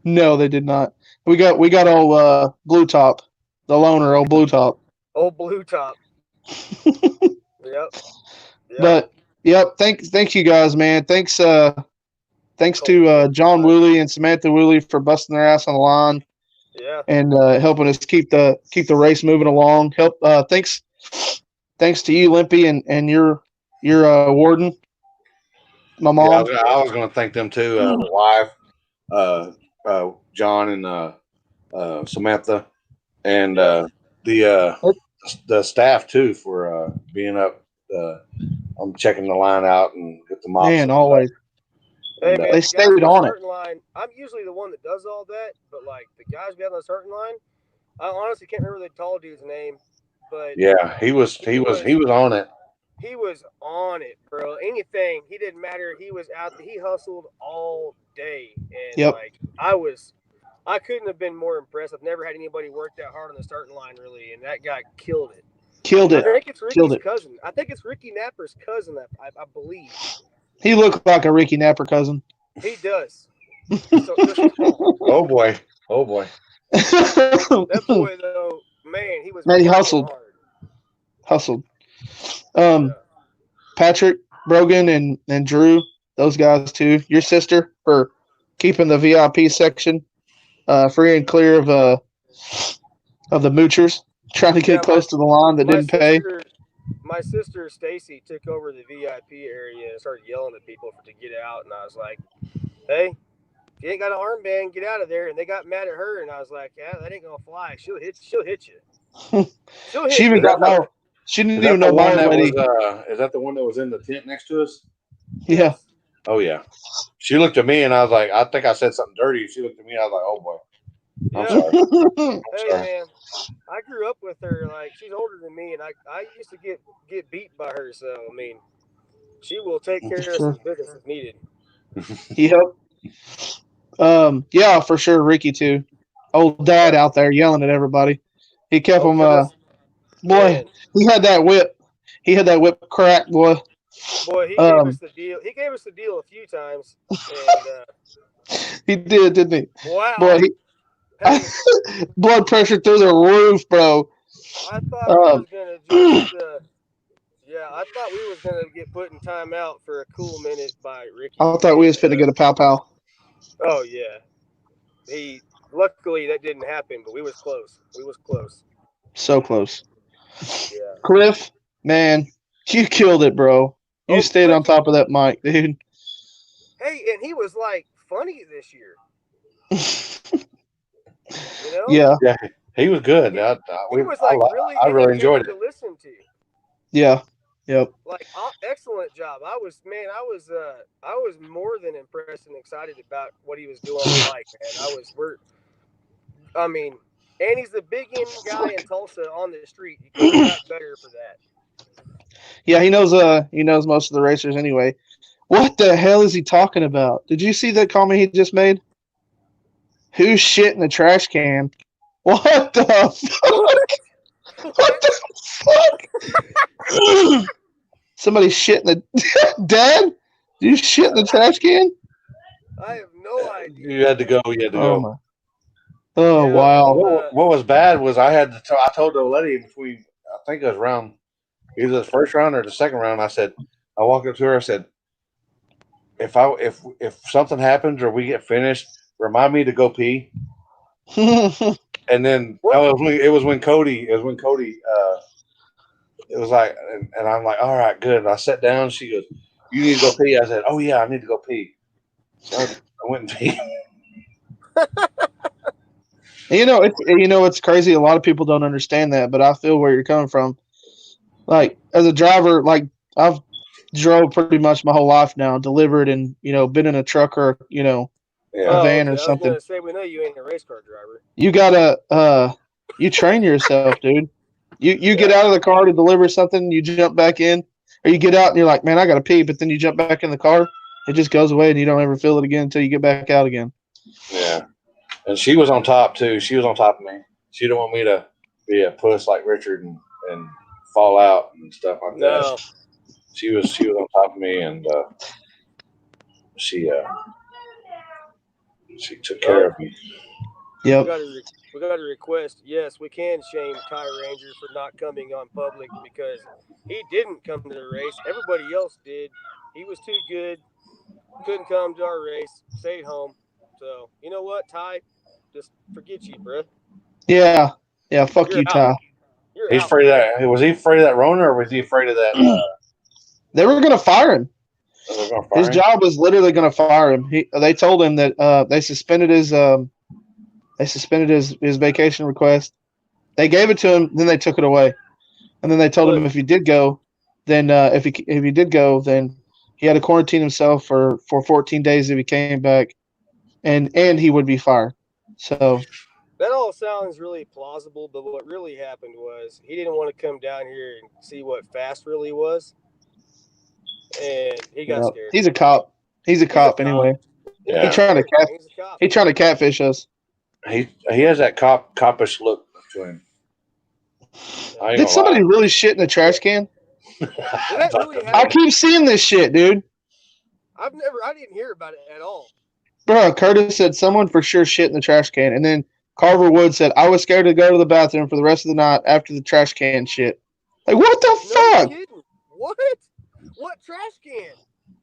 B: no, they did not. We got old Blue Top, the loaner, old Blue Top.
C: Old Blue Top. Yep.
B: But thank you guys, man. Thanks to John Wheelie and Samantha Wheelie for busting their ass on the line.
C: Yeah.
B: And helping us keep the race moving along. Thanks to you, Limpy, and your warden, my mom.
A: Yeah, I was going to thank them too. The wife, John and Samantha, and the staff too for being up. I'm checking the line out and get the mops.
B: Man, always.
C: Hey, man,
B: they stayed on it.
C: Line, I'm usually the one that does all that, but like the guys we have on the starting line, I honestly can't remember the tall dude's name, but
A: yeah, he was on it.
C: He was on it, bro. Anything, he didn't matter. He was out there. He hustled all day, and I couldn't have been more impressed. I've never had anybody work that hard on the starting line, really, and that guy killed it. I think it's Ricky's cousin. I think it's Ricky Napper's cousin. I believe.
B: He looked like a Ricky Napper cousin.
C: He does.
A: Oh boy.
C: That boy though, man, he was.
B: Man, he hustled. Patrick Brogan and Drew, those guys too. Your sister for keeping the VIP section free and clear of the moochers trying to get close to the line that didn't pay.
C: My sister Stacy took over the VIP area and started yelling at people to get out, and I was like, "Hey, if you ain't got an armband, get out of there." And they got mad at her, and I was like, "Yeah, that ain't gonna fly. She'll hit you."
B: She even got no. She didn't even know my lady.
A: Is that the one that was in the tent next to us?
B: Yeah.
A: Oh yeah. She looked at me and I was like, I think I said something dirty. She looked at me and I was like, oh boy. I'm sorry.
C: Hey man, I grew up with her. Like she's older than me, and I used to get beat by her. So I mean, she will take care of some business if needed.
B: Yep. Yeah, for sure. Ricky too. Old dad out there yelling at everybody. He kept them. Boy, he had that whip. He had that whip crack, boy.
C: Boy, he gave us the deal. He gave us the deal a few times. And,
B: he did, didn't he?
C: Wow.
B: Boy, blood pressure through the roof, bro.
C: I thought we was gonna just. I thought we was gonna get put in timeout for a cool minute by Ricky.
B: I thought we was finna get a pow.
C: Oh yeah. Luckily that didn't happen, but we was close.
B: So close.
C: Yeah.
B: Cliff, man, you killed it, bro. You stayed on top of that mic, dude.
C: Hey, and he was like funny this year.
B: Yeah,
A: he was good.
C: He was like
A: I really enjoyed it.
C: To listen to.
B: Yeah. Yep.
C: Like, excellent job. I was more than impressed and excited about what he was doing on the bike, man. I mean, and he's the big end guy in Tulsa on the street. You couldn't have got better for that.
B: Yeah, he knows most of the racers anyway. What the hell is he talking about? Did you see that comment he just made? Who's shit in the trash can? What the fuck? What the fuck? Somebody shit in the Dad? You shit in the trash can?
C: I have no idea.
A: You had to go. You had to
B: Oh
A: go.
B: my. Oh
C: Yeah,
B: wow.
A: What was bad was I told the lady between, I think it was round, either the first round or the second round. I walked up to her. I said, if something happens or we get finished, remind me to go pee. And then it was when Cody. It was like, and I'm like, all right, good. And I sat down. She goes, you need to go pee. I said, oh yeah, I need to go pee. So I went and peed.
B: It's crazy. A lot of people don't understand that, but I feel where you're coming from. Like as a driver, like I've drove pretty much my whole life now, delivered and been in a truck or a van or
C: I was
B: something.
C: gonna say, we know you ain't a race car driver.
B: You gotta you train yourself, dude. You get out of the car to deliver something, you jump back in, or you get out and you're like, man, I gotta pee, but then you jump back in the car, it just goes away and you don't ever feel it again until you get back out again.
A: Yeah. And she was on top too. She was on top of me. She didn't want me to be a puss like Richard and fall out and stuff like that. She was on top of me, and she took care of me.
B: Yep.
C: We got a request. Yes, we can shame Ty Ranger for not coming on public because he didn't come to the race. Everybody else did. He was too good. Couldn't come to our race. Stayed home. So you know what, Ty? Just forget you, bro.
B: Yeah. Yeah. Fuck
C: You're
B: you,
C: out.
B: Ty.
A: He's afraid of that. Was he afraid of that Rona, or was he afraid of that?
B: They were gonna fire him. His job was literally going to fire him. They told him that they suspended his vacation request. They gave it to him, then they took it away, and then they told him if he did go, then if he did go, then he had to quarantine himself for 14 days if he came back, and he would be fired. So
C: that all sounds really plausible, but what really happened was he didn't want to come down here and see what fast really was. And he got scared.
B: He's a cop. He's a cop anyway.
A: Yeah.
B: He's trying to catfish us.
A: He has that coppish look to him.
B: Did somebody really shit in the trash can? I keep seeing this shit, dude.
C: I didn't hear about it at all.
B: Bro, Curtis said someone for sure shit in the trash can, and then Carver Wood said I was scared to go to the bathroom for the rest of the night after the trash can shit. Like what the fuck?
C: Kidding. What trash can?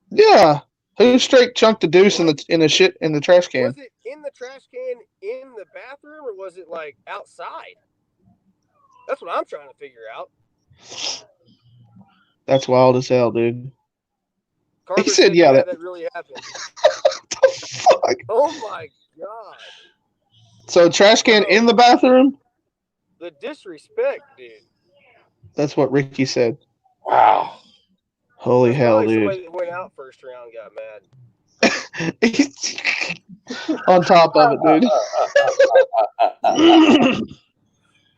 B: Yeah. Who straight chunked the deuce in the shit in the trash can?
C: Was it in the trash can in the bathroom, or was it like outside? That's what I'm trying to figure out.
B: That's wild as hell, dude.
C: Carver
B: he said yeah,
C: that really happened.
B: What the fuck?
C: Oh my god.
B: So trash can in the bathroom?
C: The disrespect, dude.
B: That's what Ricky said.
A: Wow.
B: Holy hell, dude.
C: Somebody that went out first round got mad.
B: On top of it,
A: dude.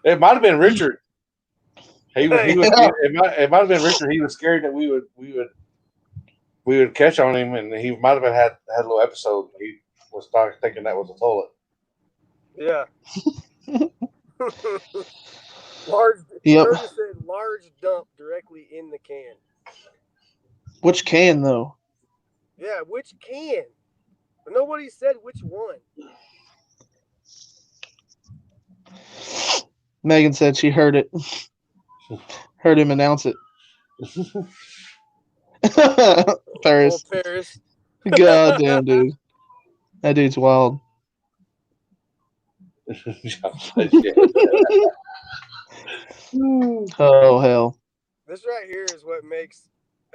A: It might have been Richard. It might have been Richard. He was scared that we would catch on him, and he might have had a little episode. He was thinking that was a toilet.
C: Yeah. Curtis said large dump directly in the can.
B: Which can though?
C: Yeah, which can? But nobody said which one.
B: Megan said she heard it. Heard him announce it. Paris.
C: Oh, Paris.
B: God damn, dude. That dude's wild. Oh, hell.
C: This right here is what makes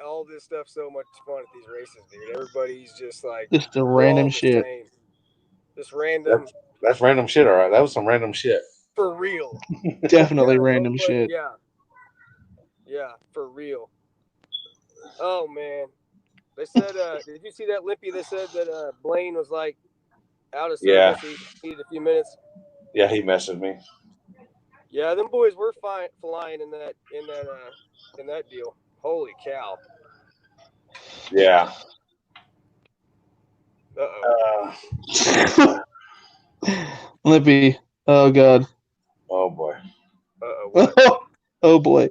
C: all this stuff so much fun at these races, dude. Everybody's just like
B: just a random shit.
C: Same. Just random.
A: That's random shit, all right. That was some random shit.
C: For real.
B: Definitely random shit.
C: Yeah. Yeah, for real. Oh man, they said. Did you see that Limpy? They said that Blaine was like out of
A: Yeah.
C: service. He needed a few minutes.
A: Yeah, he messaged me.
C: Yeah, them boys were flying in that deal. Holy cow!
A: Yeah.
C: Uh-oh.
B: Lippy. Oh God.
A: Oh boy.
C: Uh-oh. What?
B: Oh boy.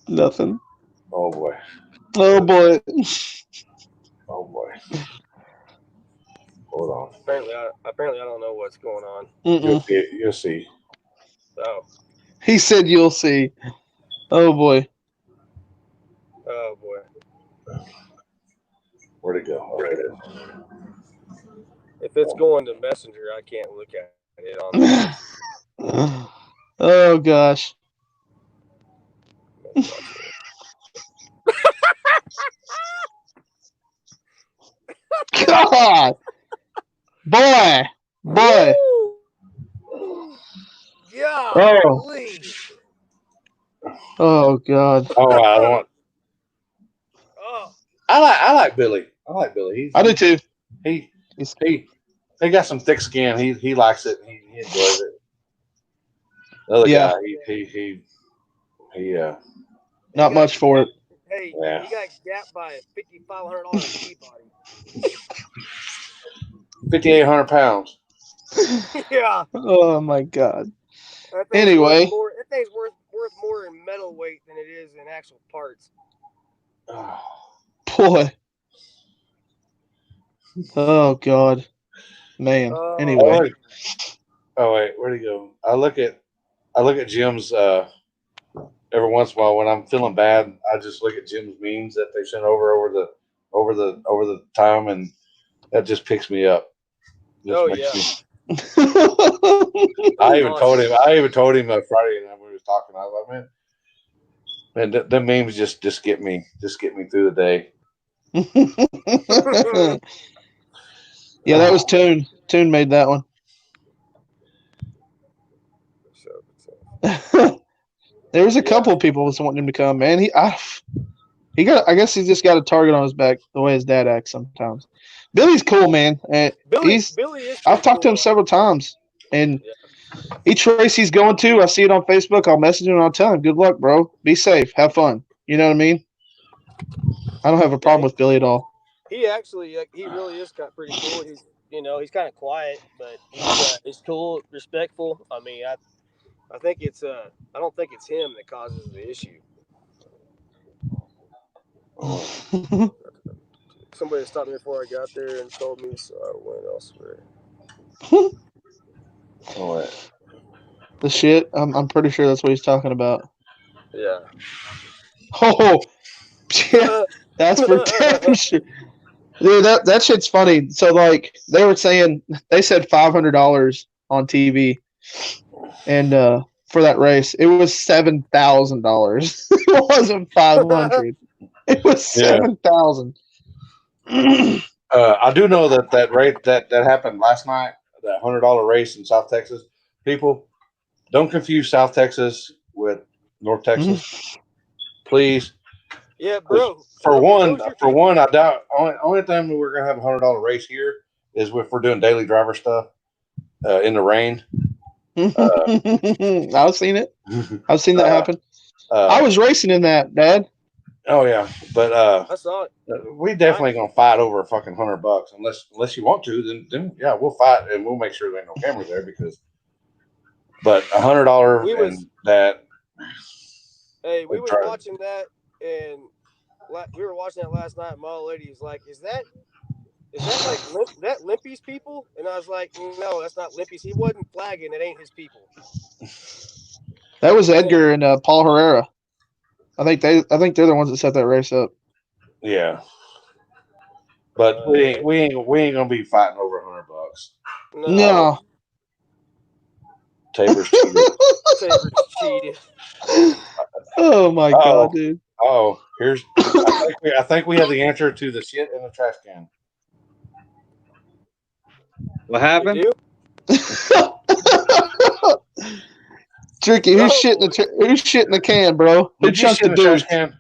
B: Nothing.
A: Oh boy.
B: Oh boy.
A: Oh boy. Hold on.
C: Apparently I don't know what's going on.
A: You'll
B: Mm-mm.
A: see. You'll see.
C: Oh.
B: He said you'll see. Oh boy.
C: Oh boy.
A: Where'd it go? Oh, there it is.
C: If it's going to Messenger, I can't look at it on this.
B: Oh gosh. God. Boy. Boy.
C: Golly.
B: Oh God.
A: Oh, I don't want.
C: Oh.
A: I like Billy. I like Billy.
B: I do too.
A: He got some thick skin. He likes it. He enjoys it. The other
B: Yeah.
A: guy, he
B: Not much for it.
C: Hey,
A: Yeah.
C: he got gapped by a $5,500 Peabody.
A: 5,800 pounds.
C: Yeah.
B: Oh my God.
C: That thing's
B: Anyway.
C: that thing's worth more in metal weight than it is in actual parts.
B: Boy. Oh God. Man. Anyway.
A: Oh wait, where'd he go? I look at Jim's every once in a while when I'm feeling bad. I just look at Jim's memes that they sent over the time, and that just picks me up. I even told him Friday night when we was talking. I was like, man, the memes just get me through the day.
B: Yeah, that was Toon. Toon made that one. There was a couple of people was wanting him to come, man. I guess he's just got a target on his back the way his dad acts sometimes. Billy's cool, man.
C: Billy is.
B: I've talked to him several times, and each race he's going to, I see it on Facebook. I'll message him and I'll tell him, "Good luck, bro. Be safe. Have fun." You know what I mean? I don't have a problem with Billy at all.
C: He actually, he really is kind of pretty cool. He's kind of quiet, but he's cool, respectful. I mean, I think it's I don't think it's him that causes the issue. Somebody stopped me before I got there and told me, so I went elsewhere.
B: The shit. I'm pretty sure that's what he's talking about.
C: Yeah.
B: Oh, yeah. That's for damn sure. Dude, that shit's funny. So like they said $500 on TV, and for that race, it was $7,000. It wasn't 500. It was 7,000.
A: I do know that race that happened last night. That $100 race in South Texas. People, don't confuse South Texas with North Texas, please.
C: Yeah, bro.
A: For one, I doubt only time we're gonna have $100 race here is if we're doing daily driver stuff in the rain.
B: I've seen it. I've seen that happen. I was racing in that, Dad.
A: Oh yeah, but
C: I saw it.
A: We definitely gonna fight over a fucking $100 unless you want to. Then yeah, we'll fight and we'll make sure there ain't no cameras there because. But $100 and that.
C: Hey, we was watching that and we were watching that last night. My old lady was like, "Is that like Limpy's people?" And I was like, "No, that's not Limpy's. He wasn't flagging. It ain't his people."
B: That was Edgar and Paul Herrera. I think they're the ones that set that race up.
A: Yeah, but we ain't gonna be fighting over $100.
B: No.
A: Tabor's
C: cheated.
B: Oh my God, dude.
A: Oh, I think we have the answer to the shit in the trash can.
D: What happened?
B: Tricky, who's shit in the can, bro? Who
A: Did you
B: chunked
A: shit
B: the
A: in the trash
B: dude?
A: can?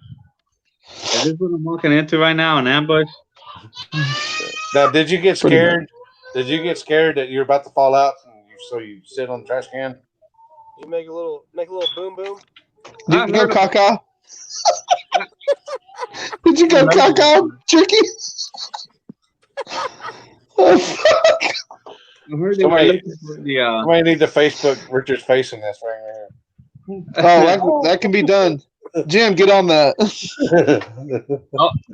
D: Is this what I'm walking into right now? An ambush?
A: Now, did you get
B: Pretty
A: scared? Did you get scared that you're about to fall out, so you sit on the trash can?
C: You make a little boom boom.
B: Did you go caca? Did you go caca, Tricky? Oh, fuck.
D: I heard they were
A: Somebody,
D: looking for the.
A: somebody need to Facebook Richard's face in this right here.
B: Oh, that can be done. Jim, get on that.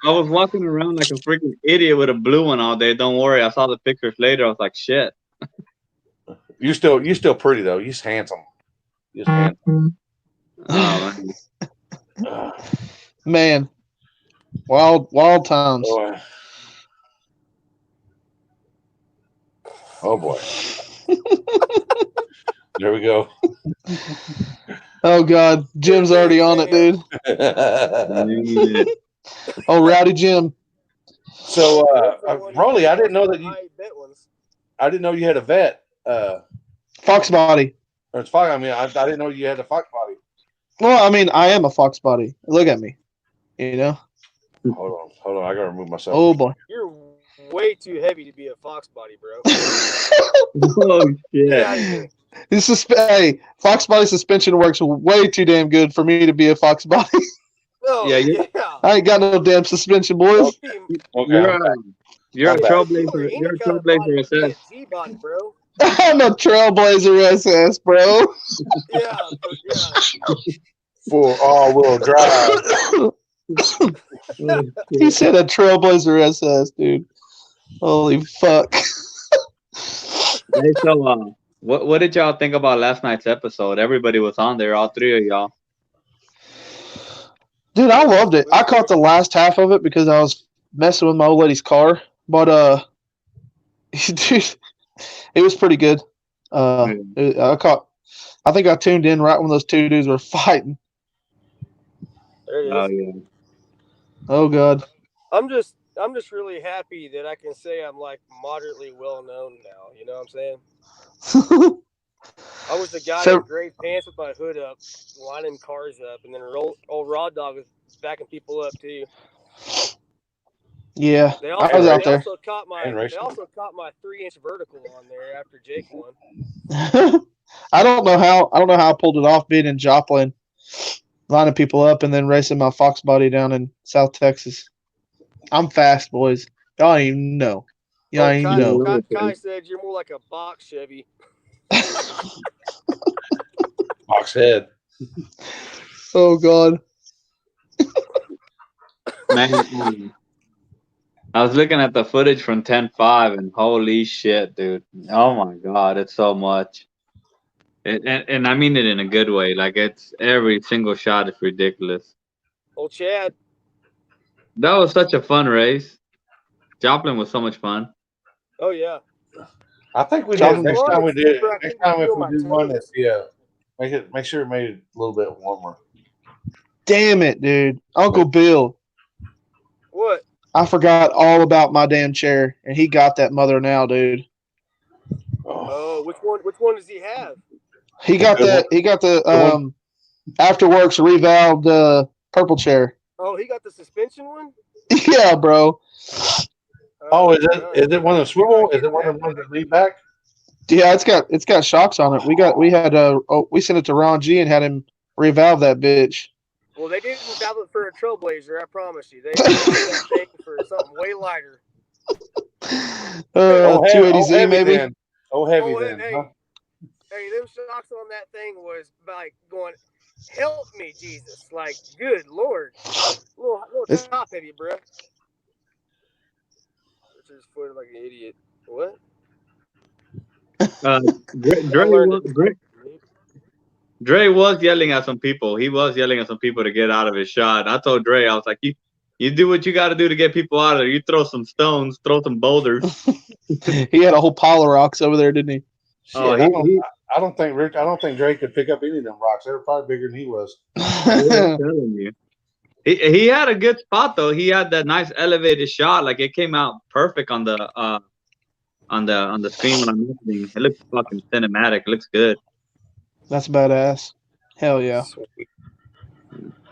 D: I was walking around like a freaking idiot with a blue one all day. Don't worry, I saw the pictures later. I was like, shit.
A: You still pretty though. You're handsome. You're handsome.
D: Oh,
B: Man, wild times.
A: Oh boy. There we go.
B: Oh God, Jim's already on it, dude.
D: man.
B: Oh, Rowdy Jim.
A: So, Rolly, I didn't know that you.
C: Bet ones.
A: I didn't know you had a vet.
B: Fox body.
A: Or it's fox. I mean, I didn't know you had a fox body.
B: Well, I mean, I am a fox body. Look at me. You know.
A: Hold on. I gotta remove myself.
B: Oh boy.
C: You're way too heavy to be a fox body, bro.
D: Oh shit.
B: Hey, fox body suspension works way too damn good for me to be a fox body.
C: Oh,
D: Yeah,
B: I ain't got no damn suspension, boys.
A: Okay.
D: You're a
A: I'm back.
D: trailblazer. You're a trailblazer SS.
C: G-body, bro.
B: I'm a trailblazer SS, bro.
C: Yeah.
A: Full all-wheel drive.
B: He said a trailblazer SS, dude. Holy fuck.
D: Hey, so, what did y'all think about last night's episode? Everybody was on there, all three of y'all.
B: Dude, I loved it. I caught the last half of it because I was messing with my old lady's car. But dude, it was pretty good. I think I tuned in right when those two dudes were fighting.
C: There it is.
D: Oh yeah.
B: Oh God.
C: I'm just really happy that I can say I'm like moderately well known now. You know what I'm saying? I was the guy in gray pants with my hood up, lining cars up, and then old Raw Dog was backing people up too.
B: Yeah,
C: I
B: was out there.
C: They also caught my 3-inch vertical on there after Jake won.
B: I don't know how I pulled it off being in Joplin, lining people up and then racing my Fox body down in South Texas. I'm fast, boys. Y'all ain't even know. Y'all ain't even know.
C: Kai said you're more like a box Chevy.
A: Box head.
B: Oh God.
D: Man, I was looking at the footage from 10-5 and holy shit, dude. Oh my God, it's so much. And I mean it in a good way. Like, it's every single shot is ridiculous.
C: Old Chad.
D: That was such a fun race. Joplin was so much fun.
C: Oh yeah.
A: I think we did next time if we do one, it's make sure it made it a little bit warmer.
B: Damn it, dude. Uncle Bill.
C: What?
B: I forgot all about my damn chair, and he got that mother now, dude.
C: Oh, which one does he have?
B: He got the afterworks revalved purple chair.
C: Oh, he got the suspension one?
B: Yeah, bro.
A: Oh, is it one of the swivel? Is it one of the ones that lead back?
B: Yeah, it's got shocks on it. We sent it to Ron G and had him revalve that bitch.
C: Well, they didn't valve it for a Trailblazer, I promise you. They did that thing for something way lighter.
B: 280Z maybe.
A: Then. Heavy then.
C: Hey,
A: Huh?
C: Hey, them shocks on that thing was like going, help me, Jesus. Like, good Lord. Little top heavy, bro. Richard's foot like an idiot. What?
D: Dre was yelling at some people. He was yelling at some people to get out of his shot. I told Dre, I was like, you do what you got to do to get people out of there. You throw some stones, throw some boulders.
B: He had a whole pile of rocks over there, didn't he?
A: Oh, I don't think Dre could pick up any of them rocks. They were probably bigger than he was.
D: I'm telling you. He had a good spot though. He had that nice elevated shot. Like, it came out perfect on the screen when I'm listening. It looks fucking cinematic. It looks good.
B: That's badass. Hell yeah.
C: Sweet.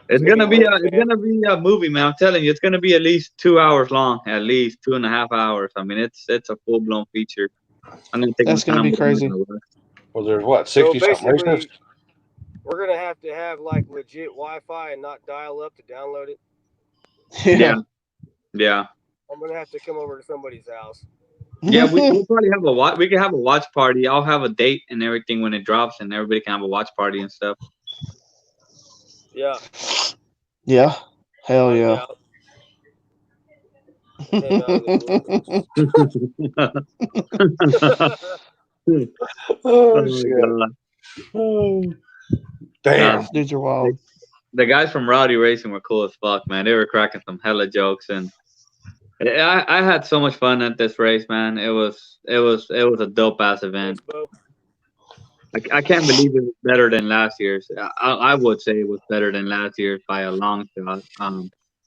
D: It's
C: gonna
D: gonna
C: be
D: be
C: lit,
D: it's
C: man.
D: gonna be a movie, man. I'm telling you, it's gonna be at least 2 hours long, at least 2.5 hours. I mean, it's a full blown feature. I'm gonna take my
B: That's gonna
D: time
B: be
D: with it.
B: crazy.
A: Well, there's what,
C: So
A: 60 something races?
C: basically, we're gonna have to have like legit Wi-Fi and not dial up to download it.
D: Yeah,
B: Yeah.
D: yeah,
C: I'm gonna have to come over to somebody's house.
D: yeah. We'll probably have a watch. We can have a watch party. I'll have a date and everything when it drops, and everybody can have a watch party and stuff.
C: Yeah,
B: Yeah. Hell
C: I'm
B: yeah.
C: down. Hang out in the woods.
A: Oh,
D: Oh
A: shit.
D: god.
A: Oh,
D: Nah,
A: damn.
B: Dudes are wild.
D: the guys from Rowdy Racing were cool as fuck, man. They were cracking some hella jokes, and I had so much fun at this race, man. It was a dope ass event.
C: Thanks, Bo.
D: I can't believe it was better than last year's. I would say it was better than last year's by a long shot.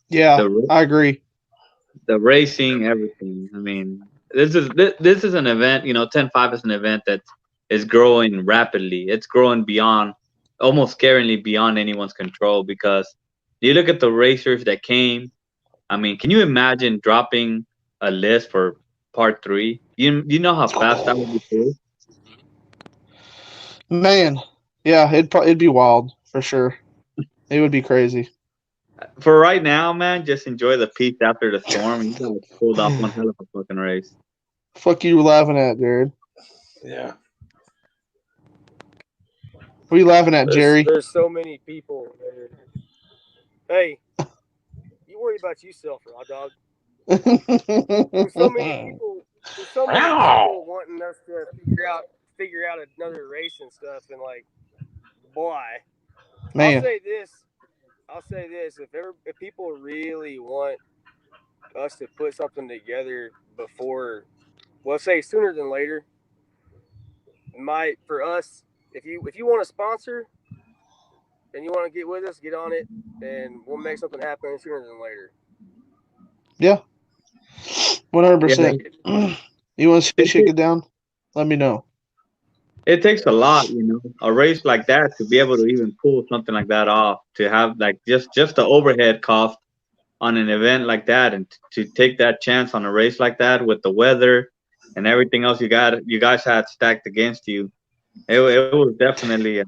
B: Yeah,
D: The
B: I agree.
D: the racing, everything. I mean, this is an event. 10-5 is an event that is growing rapidly. It's growing beyond, almost scaringly beyond anyone's control. Because you look at the racers that came. I mean, can you imagine dropping a list for part three? You know how fast that would be through?
B: Man, yeah, it'd be wild for sure. It would be crazy.
D: For right now, man, just enjoy the peace after the storm. You guys pulled off one hell of a fucking race.
B: Fuck you laughing at, Jared?
A: Yeah.
B: What are you laughing at, Jerry?
C: There's so many people. Hey, you worry about yourself, raw dog. There's so many people. There's so many people wanting us to figure out another race and stuff, and like, boy,
B: Man,
C: I'll say this. If people really want us to put something together before, well, say sooner than later, for us, if you want to sponsor and you want to get with us, get on it, and we'll make something happen sooner than later.
B: yeah, 100%.
D: Yeah,
B: You want to see
D: it,
B: shit get down? Let me know.
D: it takes a lot, a race like that to be able to even pull something like that off. To have like just the overhead cost on an event like that, and to take that chance on a race like that with the weather and everything else you guys had stacked against you. It was definitely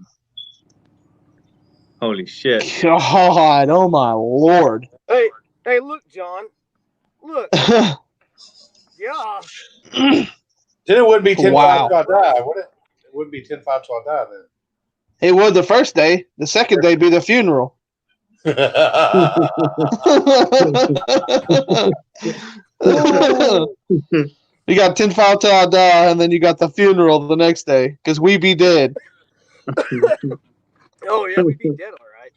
D: holy shit.
B: God, oh my lord.
C: Hey, look, John. Look, yeah.
A: Then it wouldn't be 10-5
B: Wow.
A: till I die, would it? It wouldn't be 10-5 till I die then.
B: It would the first day. The second day be the funeral. You got 10-5 till I die, and then you got the funeral the next day because we be dead.
C: Oh yeah, we'd be dead, all right.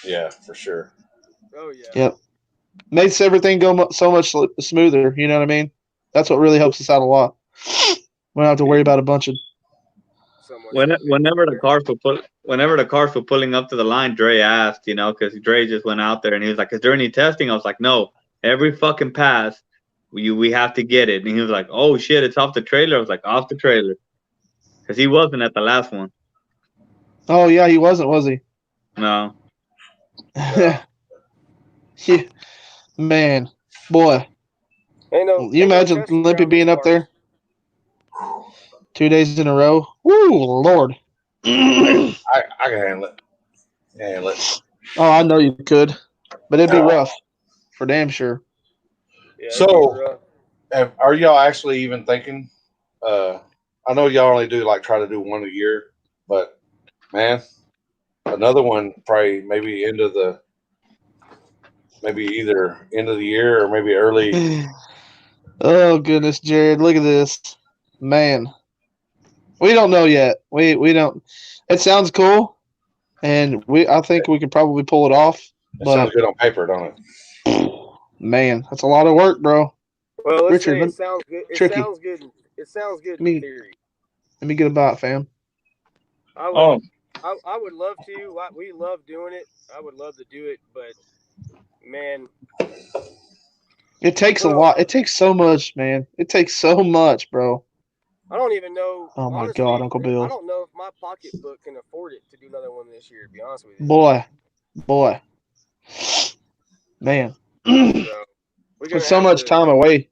A: Yeah, for sure.
C: Oh yeah.
B: Yep. Makes everything go so much smoother. You know what I mean? That's what really helps us out a lot. We don't have to worry about a bunch of.
D: Whenever the cars were pulling up to the line, Dre asked, because Dre just went out there and he was like, "Is there any testing?" I was like, "No, every fucking pass, we have to get it." And he was like, "Oh shit, it's off the trailer." I was like, "Off the trailer," because he wasn't at the last one.
B: Oh yeah, he wasn't, was he?
D: No.
B: Yeah. Man, boy. You imagine Limpy being up there 2 days in a row? Woo, Lord.
A: I can handle it. Handle it.
B: Oh, I know you could, but it'd be rough, for damn sure.
C: Yeah,
A: so, are y'all actually even thinking? I know y'all only try to do one a year, but man, another one probably maybe either end of the year or maybe early.
B: Oh goodness, Jared, look at this, man. We don't know yet. We don't. It sounds cool, and I think we could probably pull it off.
A: It sounds good on paper, don't it?
B: Man, that's a lot of work, bro.
C: Well, let's
B: Richard,
C: say it sounds good. Sounds good. It sounds good in theory.
B: Let me get a bite, fam.
C: I would love to. We love doing it. I would love to do it, but man,
B: it takes a lot. It takes so much, man. It takes so much, bro.
C: I don't even know.
B: Oh my
C: honestly,
B: God, Uncle Bill.
C: I don't know if my pocketbook can afford it to do another one this year. To be honest with you,
B: Boy, man.
C: so we're gonna
B: It's so
C: have
B: much
C: to
B: time away.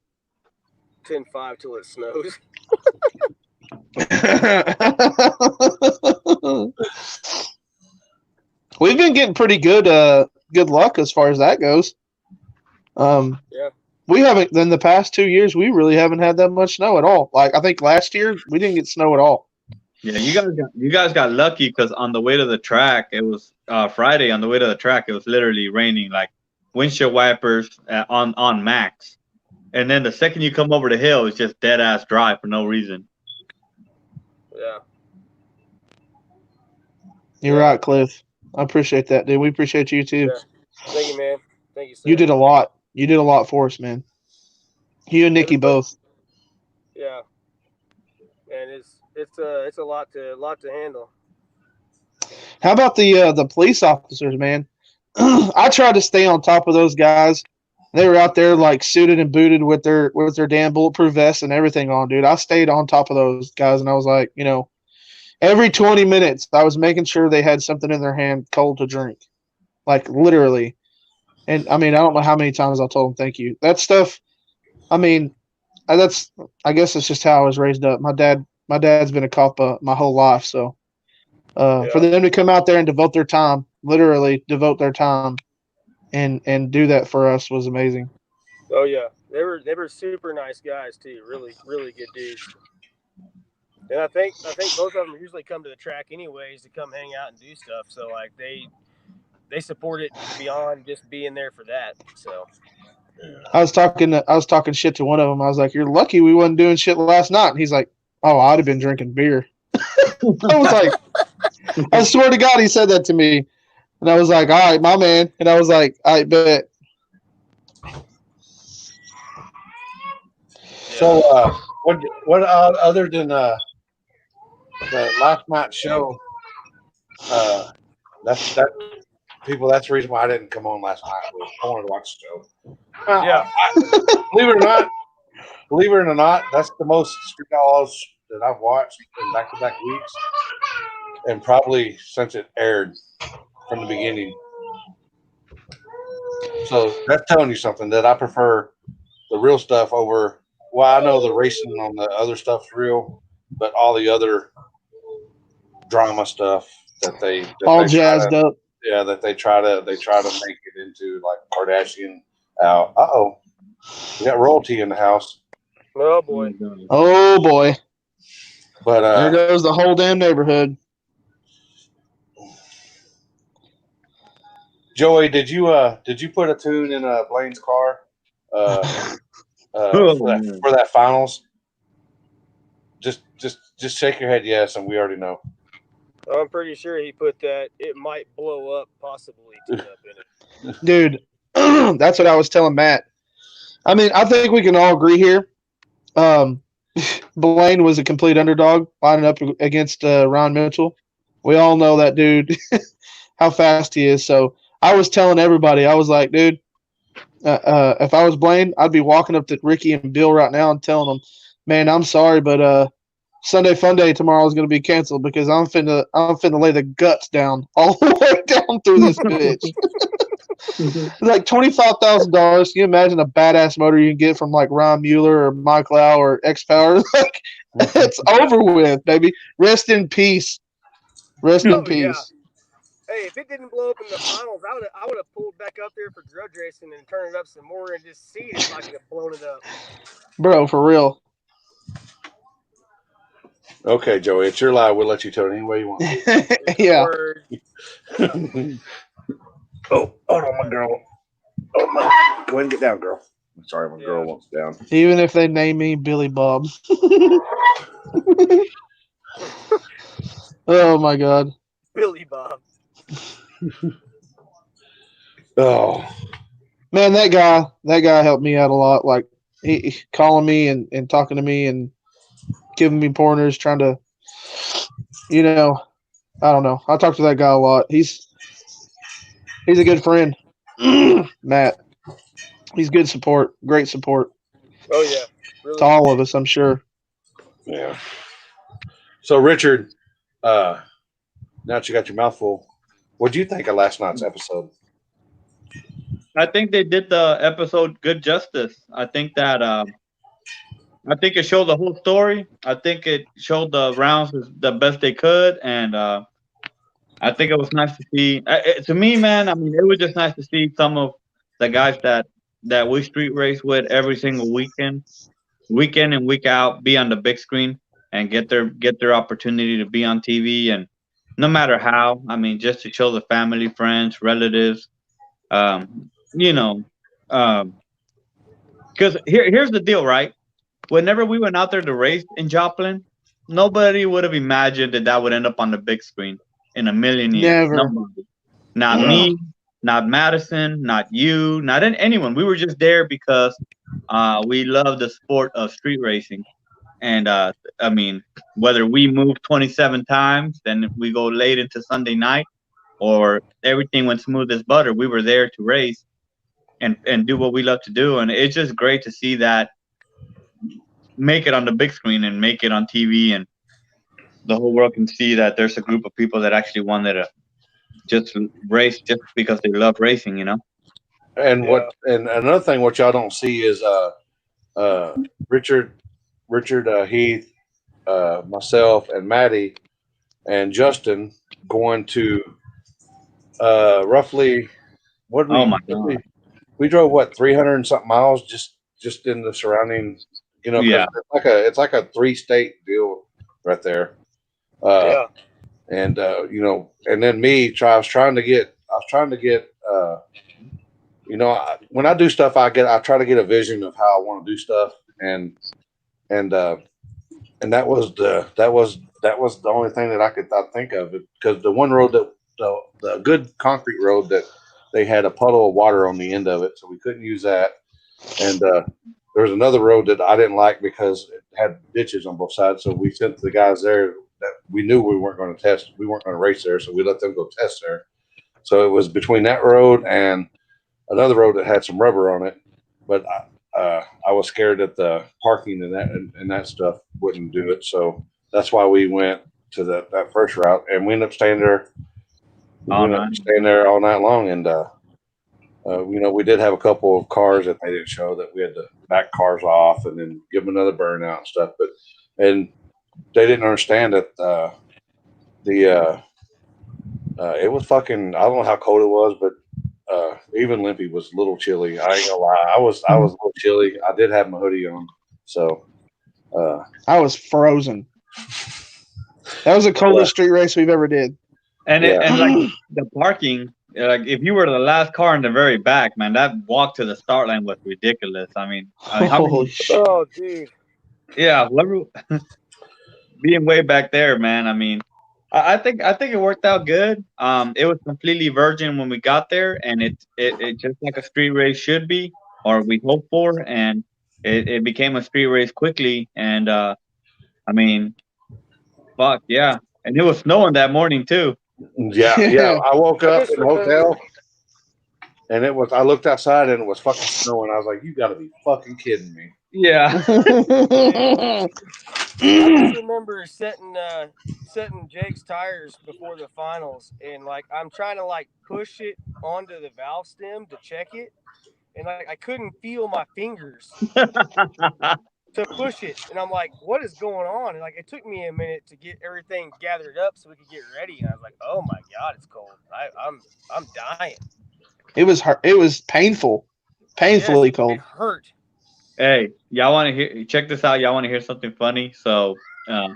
C: 10-5 till it snows.
B: We've been getting pretty good luck as far as that goes.
C: Yeah.
B: We haven't in the past 2 years. We really haven't had that much snow at all. Like I think last year we didn't get snow at all.
D: Yeah, you guys got lucky because on the way to the track, it was Friday. On the way to the track, it was literally raining, like windshield wipers on max. And then the second you come over the hill, it's just dead ass dry for no reason.
C: Yeah.
B: You're right, Cliff. I appreciate that, dude. We appreciate you too.
C: Yeah. Thank you, man. Thank you, sir.
B: You did a lot. You did a lot for us, man. You and Nikki both.
C: Yeah. And it's a lot to handle.
B: How about the police officers, man? I tried to stay on top of those guys. They were out there like suited and booted with their damn bulletproof vests and everything on, dude. I stayed on top of those guys, and I was like, every 20 minutes, I was making sure they had something in their hand cold to drink, like literally. And I mean, I don't know how many times I told them thank you. That stuff. I mean, I guess it's just how I was raised up. My dad's been a cop my whole life, so for them to come out there and devote their time, literally devote their time, and do that for us was amazing.
C: Oh yeah, they were super nice guys too. Really, really good dudes. And I think both of them usually come to the track anyways to come hang out and do stuff. So like they support it beyond just being there for that. So
B: I was talking shit to one of them. I was like, "You're lucky we wasn't doing shit last night." And he's like, "Oh, I'd have been drinking beer." I was like, I swear to God, he said that to me, and I was like, "All right, my man." And I was like, "I bet."
A: So, what other than the last night show? That's the reason why I didn't come on last night. I wanted to watch the show.
C: yeah,
A: Believe it or not, that's the most Street Outlaws that I've watched in back-to-back weeks, and probably since it aired from the beginning. So that's telling you something that I prefer the real stuff over. Well, I know the racing on the other stuff's real, but all the other drama stuff that they
B: jazzed up.
A: Yeah, that they try to make it into like Kardashian out. We got royalty in the house.
C: oh boy,
B: Oh boy.
A: But
B: there goes the whole damn neighborhood.
A: Joey, did you put a tune in Blaine's car for that finals? Just shake your head yes, and we already know.
C: I'm pretty sure he put that. It might blow up, possibly tune up in it.
B: Dude, that's what I was telling Matt. I mean, I think we can all agree here. Blaine was a complete underdog lining up against Ron Mitchell. We all know that dude, how fast he is. So I was telling everybody, I was like, dude, if I was Blaine, I'd be walking up to Ricky and Bill right now and telling them, man, I'm sorry, but Sunday Fun Day tomorrow is going to be canceled because I'm finna lay the guts down all the way down through this bitch. Like $25,000. Can you imagine a badass motor you can get from like Ron Mueller or Mike Lau or X Power? Like it's over with, baby. Rest in peace. Rest in peace.
C: Yeah. Hey, if it didn't blow up in the finals, I would have pulled back up there for grudge racing and turned it up some more and just see if I could have blown it up.
B: Bro, for real.
A: Okay, Joey, it's your live. We'll let you tell it any way you want.
B: Yeah.
A: Oh, hold on, my girl. Oh, my. Go ahead and get down, girl. I'm sorry, my girl wants down.
B: Even if they name me Billy Bob. Oh, my God.
C: Billy Bob.
A: Oh.
B: Man, that guy helped me out a lot. Like, he calling me and talking to me and giving me pointers, trying to, I don't know. I talk to that guy a lot. He's a good friend. Matt. He's good support. Great support.
C: Oh, yeah. Really
B: to all of us, I'm sure.
A: Yeah. So Richard, now that you got your mouth full, what do you think of last night's episode?
D: I think they did the episode good justice. I think that I think it showed the whole story. I think it showed the rounds the best they could, and I think it was nice to see. To me, man, I mean, it was just nice to see some of the guys that we street race with every single weekend, week in and week out, be on the big screen and get their opportunity to be on TV, and no matter how, I mean, just to show the family, friends, relatives, you know, because here's the deal, right? Whenever we went out there to race in Joplin, nobody would have imagined that would end up on the big screen in a million years.
B: Never.
D: Nobody. Not
A: No.
D: me, not Madison, not you, not anyone. We were just there because we love the sport of street racing. And I mean, whether we move 27 times, then we go late into Sunday night, or everything went smooth as butter, we were there to race and do what we love to do. And it's just great to see that make it on the big screen and make it on TV, and the whole world can see that there's a group of people that actually wanted to just race just because they love racing, you know?
A: And
C: Yeah.
A: what? And another thing, what y'all don't see is Richard, Heath, myself, and Maddie, and Justin going to roughly what
D: Oh
A: we
D: my God.
A: we drove what 300 and something miles just in the surrounding, because
D: Yeah.
A: it's like a 3-state deal right there.
C: Yeah.
A: And and then I was trying to get when I do stuff, I try to get a vision of how I want to do stuff, and that was the only thing that I could think of, because the one road that the good concrete road that they had a puddle of water on the end of it, so we couldn't use that. And there was another road that I didn't like because it had ditches on both sides. So we sent the guys there that we knew we weren't going to race there, so we let them go test there. So it was between that road and another road that had some rubber on it, but I was scared that the parking and that stuff wouldn't do it. So that's why we went to that first route, and we ended up staying there.
D: All night.
A: All night long, and we did have a couple of cars that they didn't show that we had to back cars off and then give them another burnout and stuff. And they didn't understand that it was fucking. I don't know how cold it was, but even Limpy was a little chilly. I ain't gonna lie, I was a little chilly. I did have my hoodie on, so
B: I was frozen. That was the coldest street race we've ever did.
D: And
A: Yeah.
D: and like the parking, like if you were the last car in the very back, man, that walk to the start line was ridiculous. I mean, how
B: Holy
D: many?
B: shit.
C: Oh, dude.
D: Yeah, being way back there, man. I mean, I think it worked out good. It was completely virgin when we got there, and it just like a street race should be, or we hope for, and it became a street race quickly. And I mean, fuck yeah, and it was snowing that morning too.
A: yeah. I woke
C: I
A: up
C: just
A: in the
C: remember-
A: hotel, and I looked outside and it was fucking snowing. I was like, "You got to be fucking kidding me!"
D: Yeah,
C: I just remember setting Jake's tires before the finals, and like I'm trying to like push it onto the valve stem to check it, and like I couldn't feel my fingers to push it, and I'm like, what is going on? And like it took me a minute to get everything gathered up so we could get ready, and I was like, oh my god, it's cold. I'm dying.
B: It was hard. It was painful, painfully
C: Yes,
B: cold.
C: It hurt.
D: hey, y'all want to hear? Check this out. Y'all want to hear something funny? So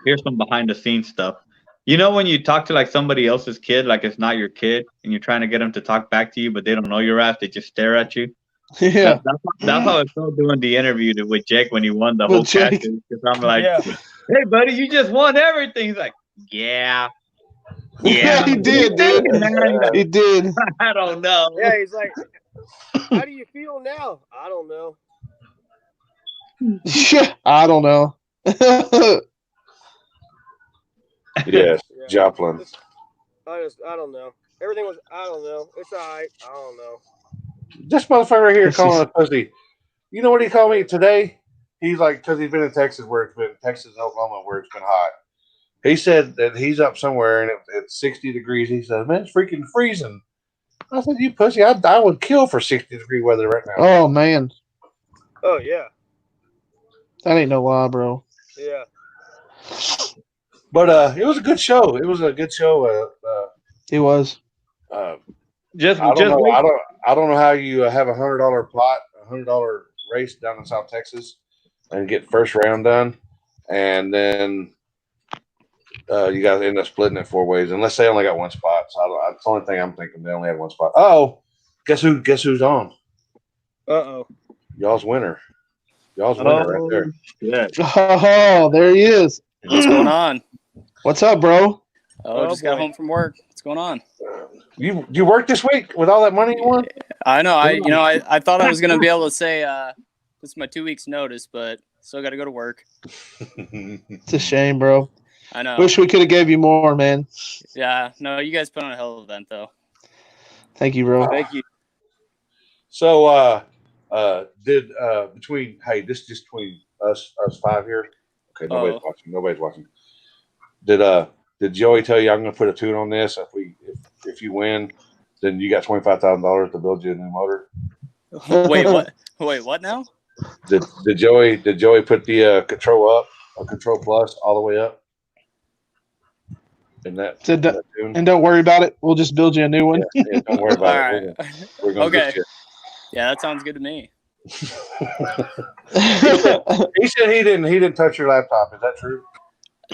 D: here's some behind the scenes stuff. You know when you talk to like somebody else's kid, like it's not your kid, and you're trying to get them to talk back to you, but they don't know your ass. They just stare at you.
B: Yeah.
D: That's how I felt doing the interview with Jake when he won the
B: With
D: whole
B: Jake.
D: catches. Because I'm like,
C: Yeah.
D: hey, buddy, you just won everything. He's like, yeah.
B: Yeah, he did, dude. He did.
D: I don't know.
C: Yeah, he's like, how do you feel now? I don't know.
B: Yeah, I don't know.
A: Yes,
C: Yeah.
A: Joplin.
C: I don't know. Everything was, I don't know. It's all right. I don't know.
A: This motherfucker right here calling a pussy. You know what he called me today? he's like, because he's been in Texas and Oklahoma where it's been hot. He said that he's up somewhere and it's 60 degrees. He said, man, it's freaking freezing. I said, you pussy, I would kill for 60-degree weather right now.
B: Oh man,
C: Oh yeah,
B: that ain't no lie, bro.
C: yeah.
A: But it was a good show. It was a good show.
B: It was.
D: Just
A: I don't know.
D: wait.
A: I don't know how you have $100 race down in South Texas, and get first round done, and then you guys end up splitting it 4 ways, unless they only got one spot. So that's the only thing I'm thinking. They only had one spot. Oh, guess who's on?
C: Uh-oh.
A: Y'all's winner. Right there.
D: Yeah.
B: Oh, there he is.
E: What's going on?
B: What's up, bro?
C: Oh,
E: Just got
C: boy.
E: home from work. What's going on?
A: You worked this week with all that money you won?
E: I know. I thought I was gonna be able to say this is my 2 weeks notice, but still got to go to work.
B: It's a shame, bro.
E: I know.
B: Wish we could have gave you more, man.
E: Yeah. No, you guys put on a hell of an event, though.
B: Thank you, bro.
C: Thank you.
A: So this is just between us 5 here. Okay, nobody's watching. Did Joey tell you I'm going to put a tune on this? If you win, then you got $25,000 to build you a new motor.
E: Wait, what? Wait, what now?
A: Did Joey put the control plus all the way up? In that tune?
B: And don't worry about it. We'll just build you a new one.
A: Yeah, don't worry about
E: All
A: it.
E: right.
A: We're gonna
E: Okay.
A: get you.
E: Yeah, that sounds good to me.
A: He said he didn't touch your laptop. Is that true?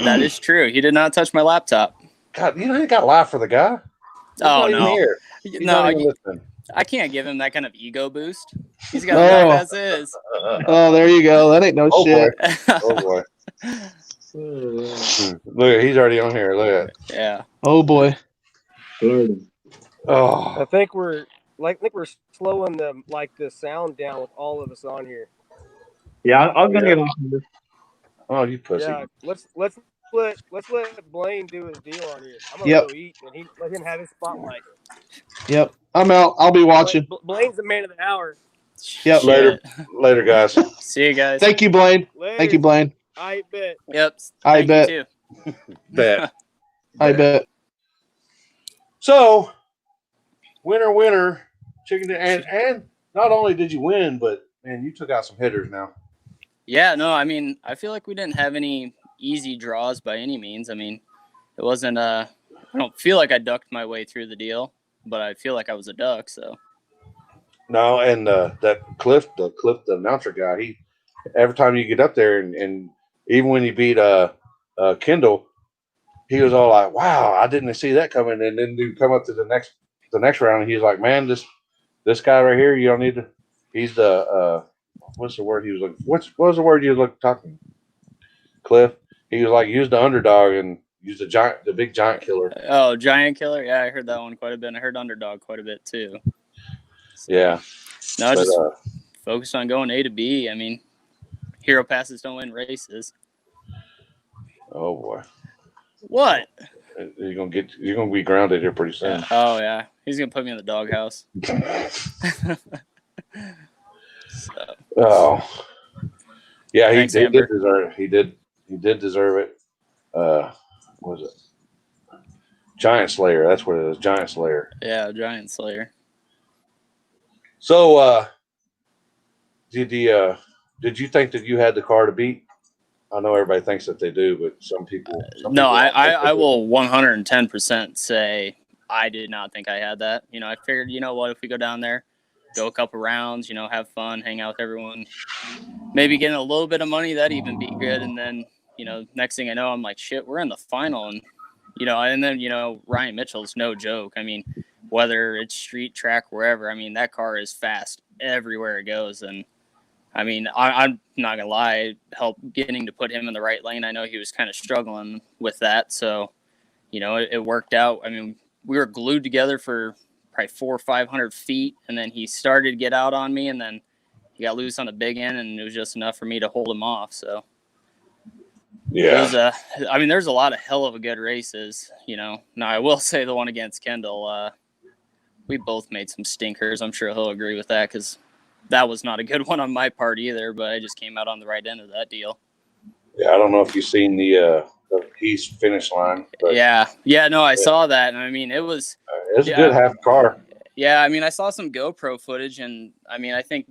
E: That is true. He did not touch my laptop.
A: God, you got life for the guy. He's
E: Oh
A: not even
E: no,
A: here. He's
E: no,
A: not even listening.
E: I can't give him that kind of ego boost. He's got life as is.
B: Oh, there you go. That ain't no
A: Oh,
B: shit.
A: Oh boy. Look, he's already on here. Look at it.
E: Yeah.
B: Oh boy.
A: Oh,
C: I think we're slowing the sound down with all of us on here.
D: Yeah, I was gonna get off of this.
A: oh, you pussy.
C: Yeah, let's let Blaine do his deal on here. I'm gonna
B: Yep.
C: go eat and let him have his spotlight.
B: Yep. I'm out. I'll be watching.
C: Blaine's the man of the hour.
B: Yep.
A: Later. Later, guys.
E: See you guys.
B: Thank you, Blaine.
C: Later.
B: Thank you, Blaine.
C: I bet.
E: Yep.
B: I
E: Thank
B: bet.
E: You too.
A: Bet.
B: I bet.
A: So, winner, chicken dinner, and not only did you win, but man, you took out some hitters now.
E: Yeah, no, I mean, I feel like we didn't have any easy draws by any means. I mean, it wasn't I don't feel like I ducked my way through the deal, but I feel like I was a duck, so.
A: No, and that Cliff, the announcer guy, he every time you get up there and even when you beat Kendall, he was all like, "Wow, I didn't see that coming." And then you come up to the next round, and he's like, "Man, this guy right here, you don't need to. He's the what's the word he was looking? What was the word you were talking? Cliff. He was like, use the underdog and use the big giant killer.
E: Oh, giant killer. Yeah, I heard that one quite a bit. And I heard underdog quite a bit too. So,
A: Yeah.
E: No,
A: But,
E: just focused on going A to B. I mean, hero passes don't win races.
A: oh boy.
E: What?
A: You're gonna be grounded here pretty soon.
E: Oh yeah, he's gonna put me in the doghouse. So.
A: Oh. Yeah,
E: Thanks,
A: he did
E: Amber.
A: deserve it. He did deserve it. What was it? Giant Slayer. That's what it is. Giant Slayer.
E: Yeah, Giant Slayer.
A: So, did you think that you had the car to beat? I know everybody thinks that they do, but some people.
E: No, I will 110% say I did not think I had that. You know, I figured, you know what, if we go down there, go a couple rounds, you know, have fun, hang out with everyone, maybe getting a little bit of money, that'd even be good. And then, you know, next thing I know, I'm like, shit, we're in the final. And, you know, Ryan Mitchell's no joke. I mean, whether it's street, track, wherever, I mean, that car is fast everywhere it goes. And, I mean, I'm not going to lie, it helped getting to put him in the right lane. I know he was kind of struggling with that. So, you know, it worked out. I mean, we were glued together for probably 400 or 500 feet. And then he started to get out on me. And then he got loose on the big end. And it was just enough for me to hold him off. So,
A: yeah.
E: There's a lot of hell of a good races, you know. Now, I will say the one against Kendall, we both made some stinkers. I'm sure he'll agree with that because that was not a good one on my part either, but I just came out on the right end of that deal.
A: Yeah, I don't know if you've seen the East finish line, but
E: Yeah. No, I saw that, and I mean, it was
A: it's a good half car.
E: Yeah, I mean, I saw some GoPro footage, and I mean, I think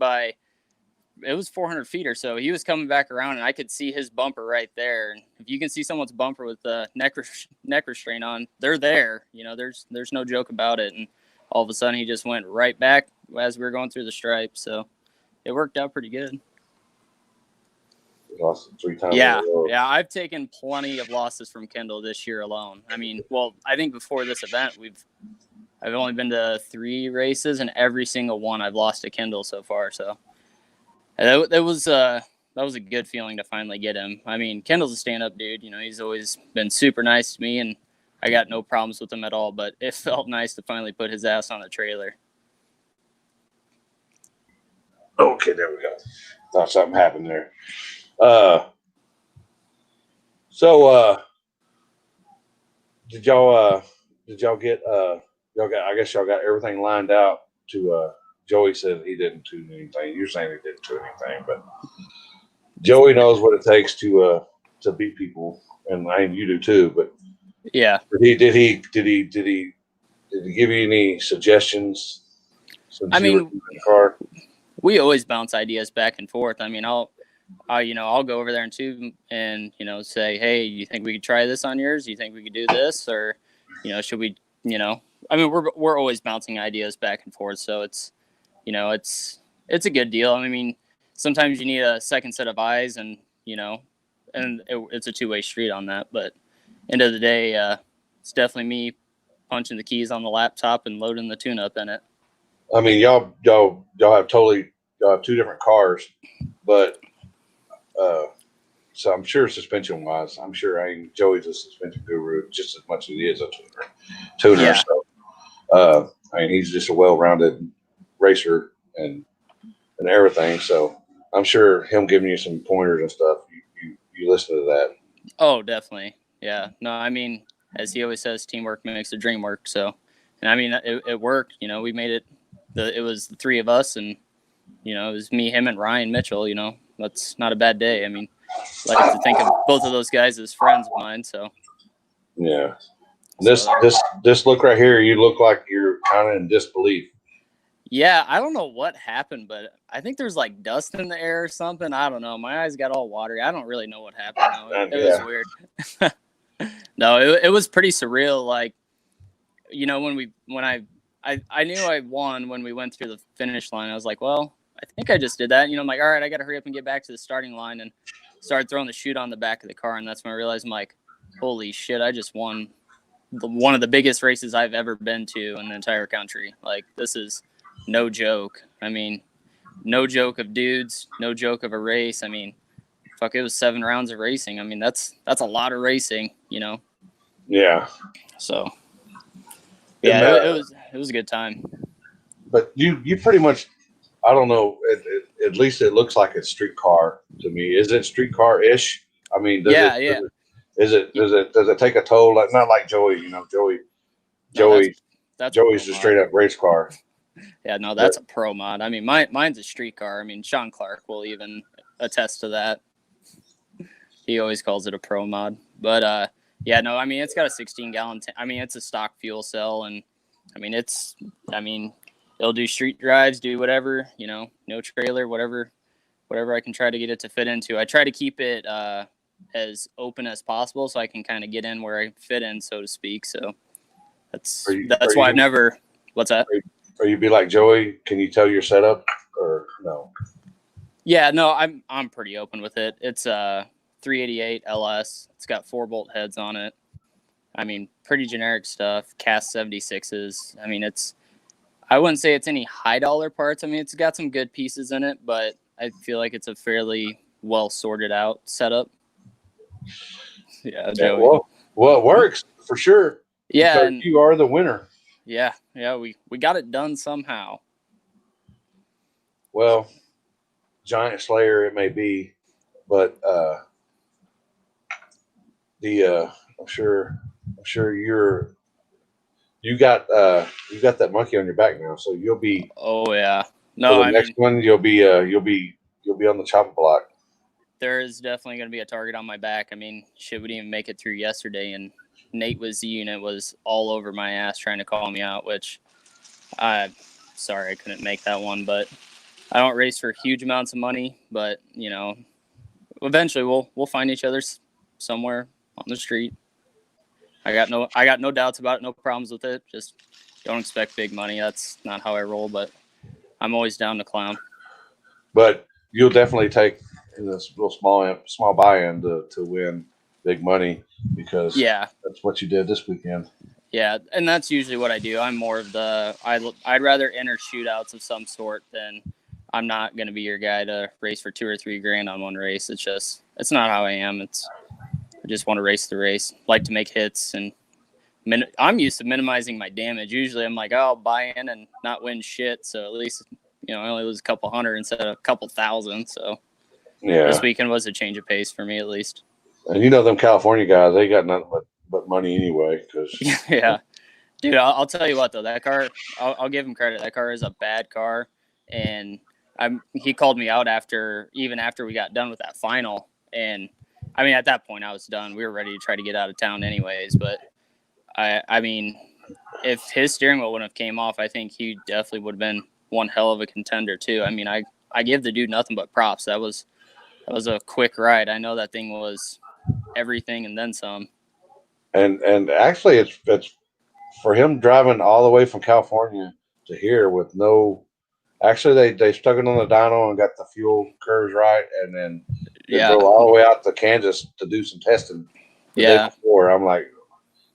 E: it was 400 feet or so. He was coming back around, and I could see his bumper right there. And if you can see someone's bumper with the neck restraint on, they're there. There's no joke about it. And all of a sudden, he just went right back as we were going through the stripe. So it worked out pretty good.
A: Lost 3 times.
E: Yeah, I've taken plenty of losses from Kendall this year alone. I mean, well, I think before this event, I've only been to 3 races, and every single one I've lost to Kendall so far. So that was a good feeling to finally get him. I mean, Kendall's a stand-up dude. He's always been super nice to me, and I got no problems with him at all. But it felt nice to finally put his ass on the trailer.
A: Okay, there we go. Thought something happened there. Did y'all get I guess y'all got everything lined out to Joey said he didn't tune anything. You're saying he didn't tune anything, but Joey knows what it takes to beat people, and I mean you do too. But
E: yeah,
A: did he give you any suggestions?
E: I mean, we always bounce ideas back and forth. I mean, I'll go over there and say, hey, you think we could try this on yours? You think we could do this, or should we? I mean, we're always bouncing ideas back and forth, so it's a good deal. I mean, sometimes you need a second set of eyes, and it's a two-way street on that. But end of the day, it's definitely me punching the keys on the laptop and loading the tune-up in it.
A: I mean, y'all have 2 different cars, but so I'm sure suspension-wise, Joey's a suspension guru just as much as he is a tuner.
E: Yeah.
A: So, I mean, he's just a well-rounded racer and everything. So I'm sure him giving you some pointers and stuff, you listen to that.
E: Oh, definitely. Yeah. No, I mean, as he always says, teamwork makes the dream work. So, and I mean, it worked. We made it. It was the 3 of us, and it was me, him, and Ryan Mitchell. That's not a bad day. I mean, I like to think of both of those guys as friends of mine. So,
A: yeah. This look right here, you look like you're kind of in disbelief.
E: Yeah, I don't know what happened, but I think there's like dust in the air or something. I don't know. My eyes got all watery. I don't really know what happened. No, it was weird. No, it was pretty surreal. Like, I knew I won when we went through the finish line. I was like, well, I think I just did that. I'm like, all right, I got to hurry up and get back to the starting line, and started throwing the chute on the back of the car. And that's when I realized, I'm like, holy shit, I just won one of the biggest races I've ever been to in the entire country. Like, this is no joke. I mean, no joke of dudes, no joke of a race. I mean, fuck, it was 7 rounds of racing. I mean, that's a lot of racing,
A: Yeah.
E: So, yeah, it was a good time. But
A: you pretty much, I don't know. At least it looks like it's street car to me. Is it street car-ish? I mean, does it take a toll? Like, not like Joey. Joey's a straight up race car.
E: Yeah, no, that's a pro mod. I mean, mine's a street car. I mean, Sean Clark will even attest to that. He always calls it a pro mod. But yeah, no, I mean, it's got a 16-gallon. I mean, it's a stock fuel cell, and I mean, it'll do street drives, do whatever, no trailer, whatever I can try to get it to fit into. I try to keep it as open as possible so I can kind of get in where I fit in, so to speak. So that's why I've never. What's that?
A: Or you be like Joey? Can you tell your setup or no?
E: Yeah, no, I'm pretty open with it. It's a 388 LS. It's got 4-bolt heads on it. I mean, pretty generic stuff. Cast 76s. I mean, I wouldn't say it's any high dollar parts. I mean, it's got some good pieces in it, but I feel like it's a fairly well sorted out setup. Yeah, Joey.
A: Well, it works for sure.
E: Yeah, and
A: you are the winner.
E: Yeah, we got it done somehow.
A: Well, Giant Slayer it may be, but I'm sure you got that monkey on your back now, so you'll be.
E: Oh yeah. No,
A: the next one you'll be on the chopping block.
E: there is definitely going to be a target on my back. I mean, shit, we didn't even make it through yesterday, and Nate was the unit was all over my ass trying to call me out, which sorry I couldn't make that one, but I don't race for huge amounts of money, but you know, eventually we'll find each other somewhere on the street. I got no doubts about it, no problems with it. Just don't expect big money. That's not how I roll, but I'm always down to clown.
A: But you'll definitely take this little small buy-in to win big money because
E: Yeah.
A: that's what you did this weekend.
E: Yeah, and that's usually what I do. I'm more of I'd rather enter shootouts of some sort than I'm not going to be your guy to race for $2 or $3 grand on one race. It's not how I am. I just want to race the race, like to make hits, and I'm used to minimizing my damage. Usually I'm like, oh, I'll buy in and not win shit. So at least, I only lose a couple hundred instead of a couple thousand. So
A: yeah,
E: this weekend was a change of pace for me at least.
A: And them California guys, they got nothing but money anyway. Cause
E: yeah, dude, I'll tell you what though, that car, I'll give him credit. That car is a bad car, and he called me out after we got done with that final, and I mean at that point I was done. We were ready to try to get out of town anyways, but I mean, if his steering wheel wouldn't have came off, I think he definitely would have been one hell of a contender too. I mean, I give the dude nothing but props. That was a quick ride. I know that thing was everything and then some.
A: And actually, it's for him driving all the way from California to here with no. Actually, they stuck it on the dyno and got the fuel curves right, and then they drove all the way out to Kansas to do some testing the day before. I'm like,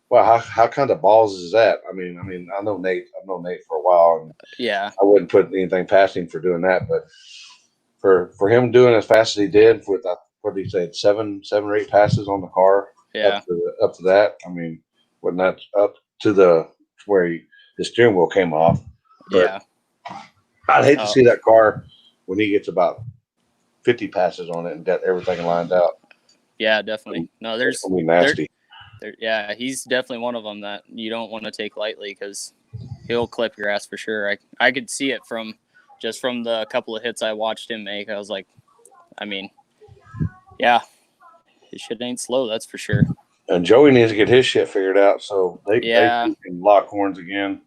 A: well, how kind of balls is that? I mean, I know Nate for a while, and
E: yeah,
A: I wouldn't put anything past him for doing that, but for him doing as fast as he did with what did he say, seven or eight passes on the car, up to that. I mean, when that's up to where the steering wheel came off, but I'd hate to see that car when he gets about 50 passes on it and got everything lined out.
E: Yeah, definitely. No, there's
A: gonna be nasty.
E: Yeah, he's definitely one of them that you don't want to take lightly because he'll clip your ass for sure. I could see it from the couple of hits I watched him make. I was like, I mean, yeah, his shit ain't slow, that's for sure.
A: And Joey needs to get his shit figured out so they can lock horns again.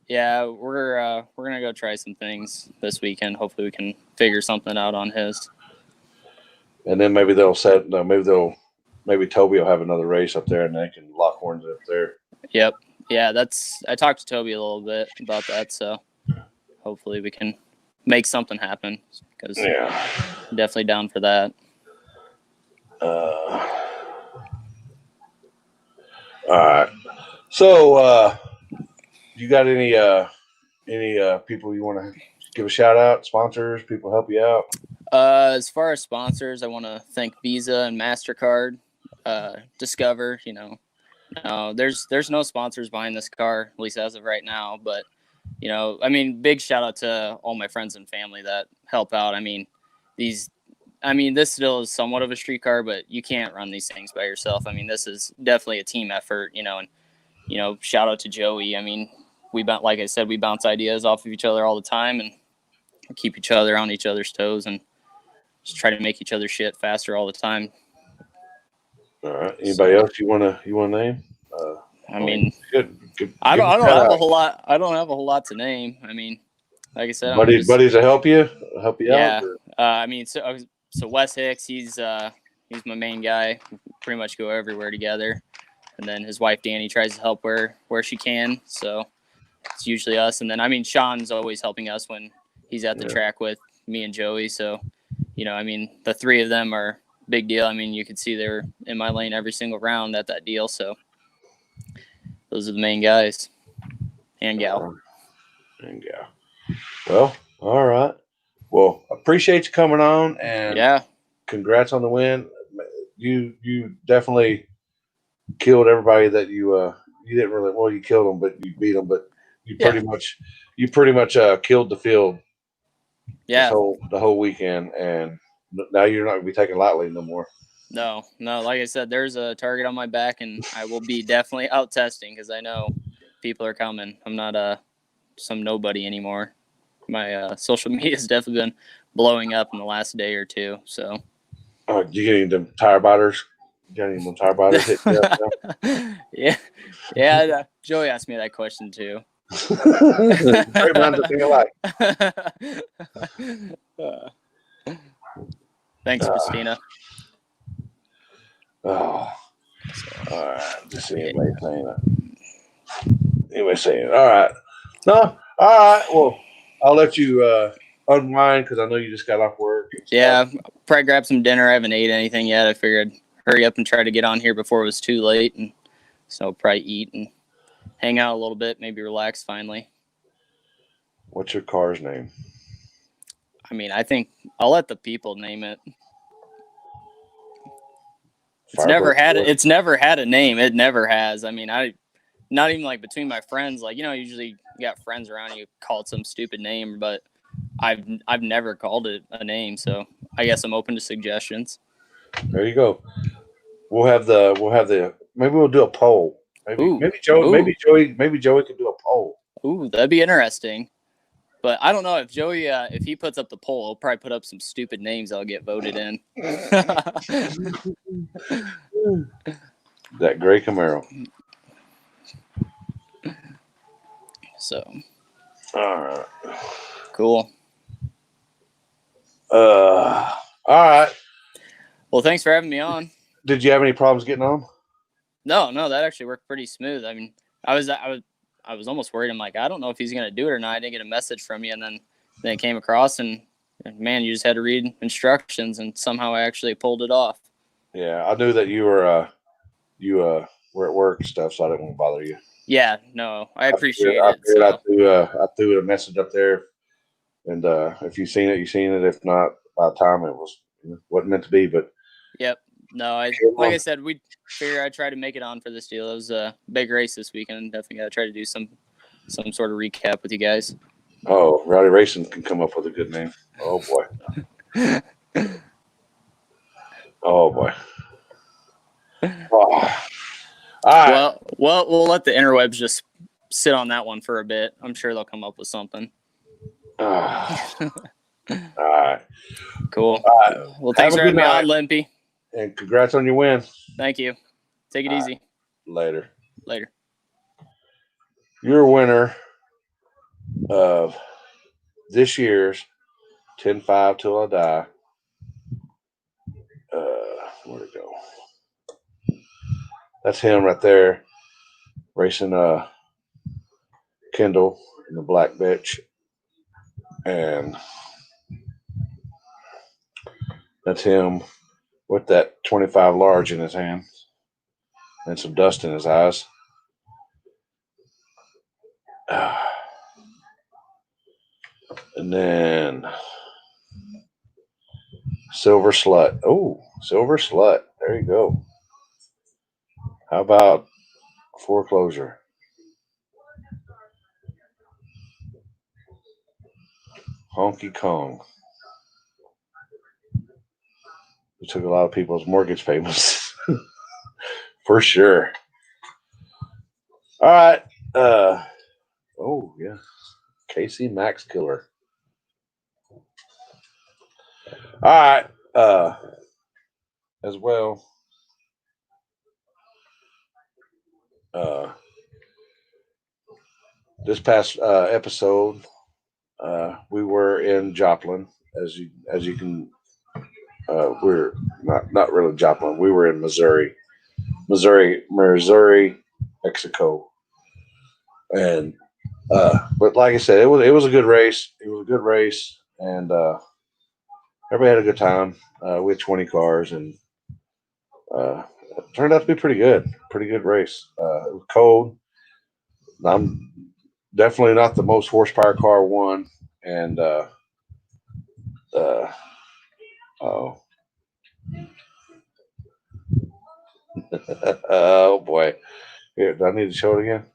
E: Yeah, we're gonna go try some things this weekend. Hopefully, we can figure something out on his.
A: And then maybe maybe Toby will have another race up there, and they can lock horns up there.
E: Yep. Yeah, I talked to Toby a little bit about that, so hopefully we can make something happen. Because I'm definitely down for that.
A: All right. So, you got any people you want to give a shout out? Sponsors, people help you out?
E: As far as sponsors, I want to thank Visa and MasterCard, Discover. No, there's no sponsors behind this car, at least as of right now. But I mean, big shout out to all my friends and family that help out. I mean, this still is somewhat of a street car, but you can't run these things by yourself. I mean, this is definitely a team effort, and shout out to Joey. I mean, like I said, we bounce ideas off of each other all the time and keep each other on each other's toes and just try to make each other shit faster all the time.
A: All right. Anybody else you wanna name?
E: I mean,
A: good.
E: I don't have a whole lot. I don't have a whole lot to name. I mean, like I said,
A: buddies to help you out.
E: Yeah. I mean, so Wes Hicks, he's my main guy. We pretty much go everywhere together. And then his wife Danny tries to help where she can. So it's usually us. And then I mean, Sean's always helping us when he's at the track with me and Joey. So, I mean, the three of them are big deal. I mean, you could see they're in my lane every single round at that deal. So those are the main guys and gal.
A: Well, all right. Well, appreciate you coming on, and congrats on the win. You definitely killed everybody that you didn't really, you killed them, but you beat them, but you pretty much killed the field.
E: Yeah.
A: The whole weekend, and now you're not gonna be taken lightly no more.
E: No. Like I said, there's a target on my back, and I will be definitely out testing because I know people are coming. I'm not some nobody anymore. my social media has definitely been blowing up in the last day or two. So,
A: You getting them tire biters? Getting them tire biters hit you up now?
E: yeah. Joey asked me that question too.
A: Great minds think alike.
E: Thanks, Christina.
A: Oh, all right. Just see anybody saying that. Anybody saying, all right. No, all right. Well, I'll let you unwind because I know you just got off work.
E: Yeah, probably grab some dinner. I haven't ate anything yet. I figured I'd hurry up and try to get on here before it was too late, and so probably eat and hang out a little bit, maybe relax finally.
A: What's your car's name?
E: I mean, I think I'll let the people name it. It's never had a name. It never has. I mean, not even like between my friends. Like, usually you got friends around and you call it some stupid name, but I've never called it a name. So I guess I'm open to suggestions.
A: There you go. Maybe we'll do a poll. Maybe Joey could do a poll.
E: Ooh, that'd be interesting. But I don't know if Joey, if he puts up the poll, he'll probably put up some stupid names that'll get voted in.
A: That gray Camaro.
E: So.
A: All right.
E: Cool.
A: All right.
E: Well, thanks for having me on.
A: Did you have any problems getting on?
E: No, that actually worked pretty smooth. I mean, I was almost worried. I'm like, I don't know if he's gonna do it or not. I didn't get a message from you, and then it came across, and man, you just had to read instructions, and somehow I actually pulled it off.
A: Yeah, I knew that you were at work and stuff, so I didn't want to bother you.
E: Yeah, no, I appreciate it.
A: I threw a message up there, and if you've seen it, you've seen it. If not, by the time it wasn't meant to be. But
E: yep, no, like I said, we figure I try to make it on for this deal. It was a big race this weekend. Definitely got to try to do some sort of recap with you guys.
A: Oh, Rowdy Racing can come up with a good name. Oh boy. Oh boy. Oh. All right.
E: Well, we'll let the interwebs just sit on that one for a bit. I'm sure they'll come up with something.
A: All right.
E: Cool.
A: All right.
E: Well, thanks for having me on, Limpy.
A: And congrats on your win.
E: Thank you. Take it easy.
A: Later.
E: You're
A: a winner of this year's 10-5 Till I Die. Where'd it go? That's him right there racing Kendall in the black bitch. And that's him with that 25 large in his hand and some dust in his eyes. And then Silver Slut. Oh, Silver Slut. There you go. How about Foreclosure? Honky Kong. We took a lot of people's mortgage payments. For sure. All right. Oh, yeah. Casey Max Killer. All right. As well. This past episode, we were in Joplin, as you can. We're not really Joplin. We were in Missouri, Mexico, and but like I said, it was a good race. It was a good race, and everybody had a good time. We had 20 cars, and it turned out to be pretty good. Pretty good race. It was cold. I'm definitely not the most horsepower car won, and oh. Oh boy. Here, do I need to show it again?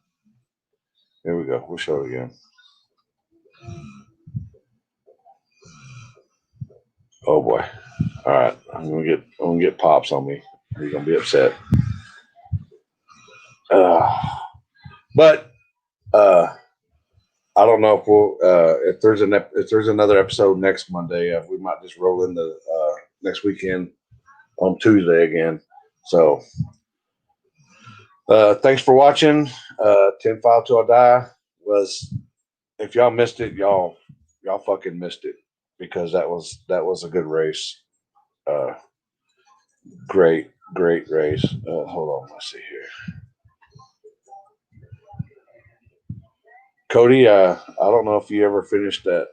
A: Here we go. We'll show it again. Oh boy. All right. I'm gonna get pops on me. You're gonna be upset. But I don't know if we'll if there's another episode next Monday. We might just roll into next weekend on Tuesday again. So thanks for watching. 10-5 till I die was. If y'all missed it, y'all fucking missed it, because that was a good race. Great race. Hold on, let's see here. Cody, I don't know if you ever finished that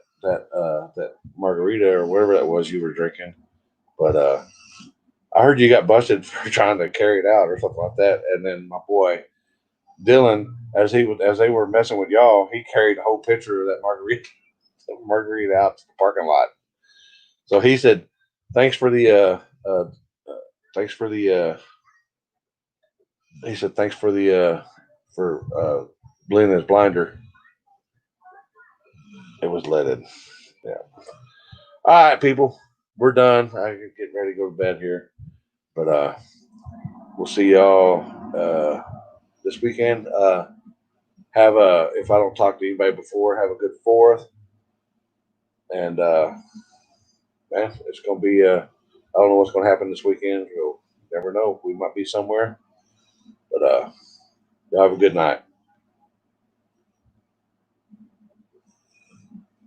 A: margarita or whatever that was you were drinking, but I heard you got busted for trying to carry it out or something like that. And then my boy Dylan, as they were messing with y'all, he carried a whole pitcher of that margarita out to the parking lot. So he said, "Thanks for the he said thanks for the blending his blinder. It was leaded." Yeah. All right, people, we're done. I'm getting ready to go to bed here, but we'll see y'all this weekend. Have a, if I don't talk to anybody before, have a good 4th. And man, it's gonna be I don't know what's gonna happen this weekend. You'll never know. We might be somewhere. But y'all have a good night.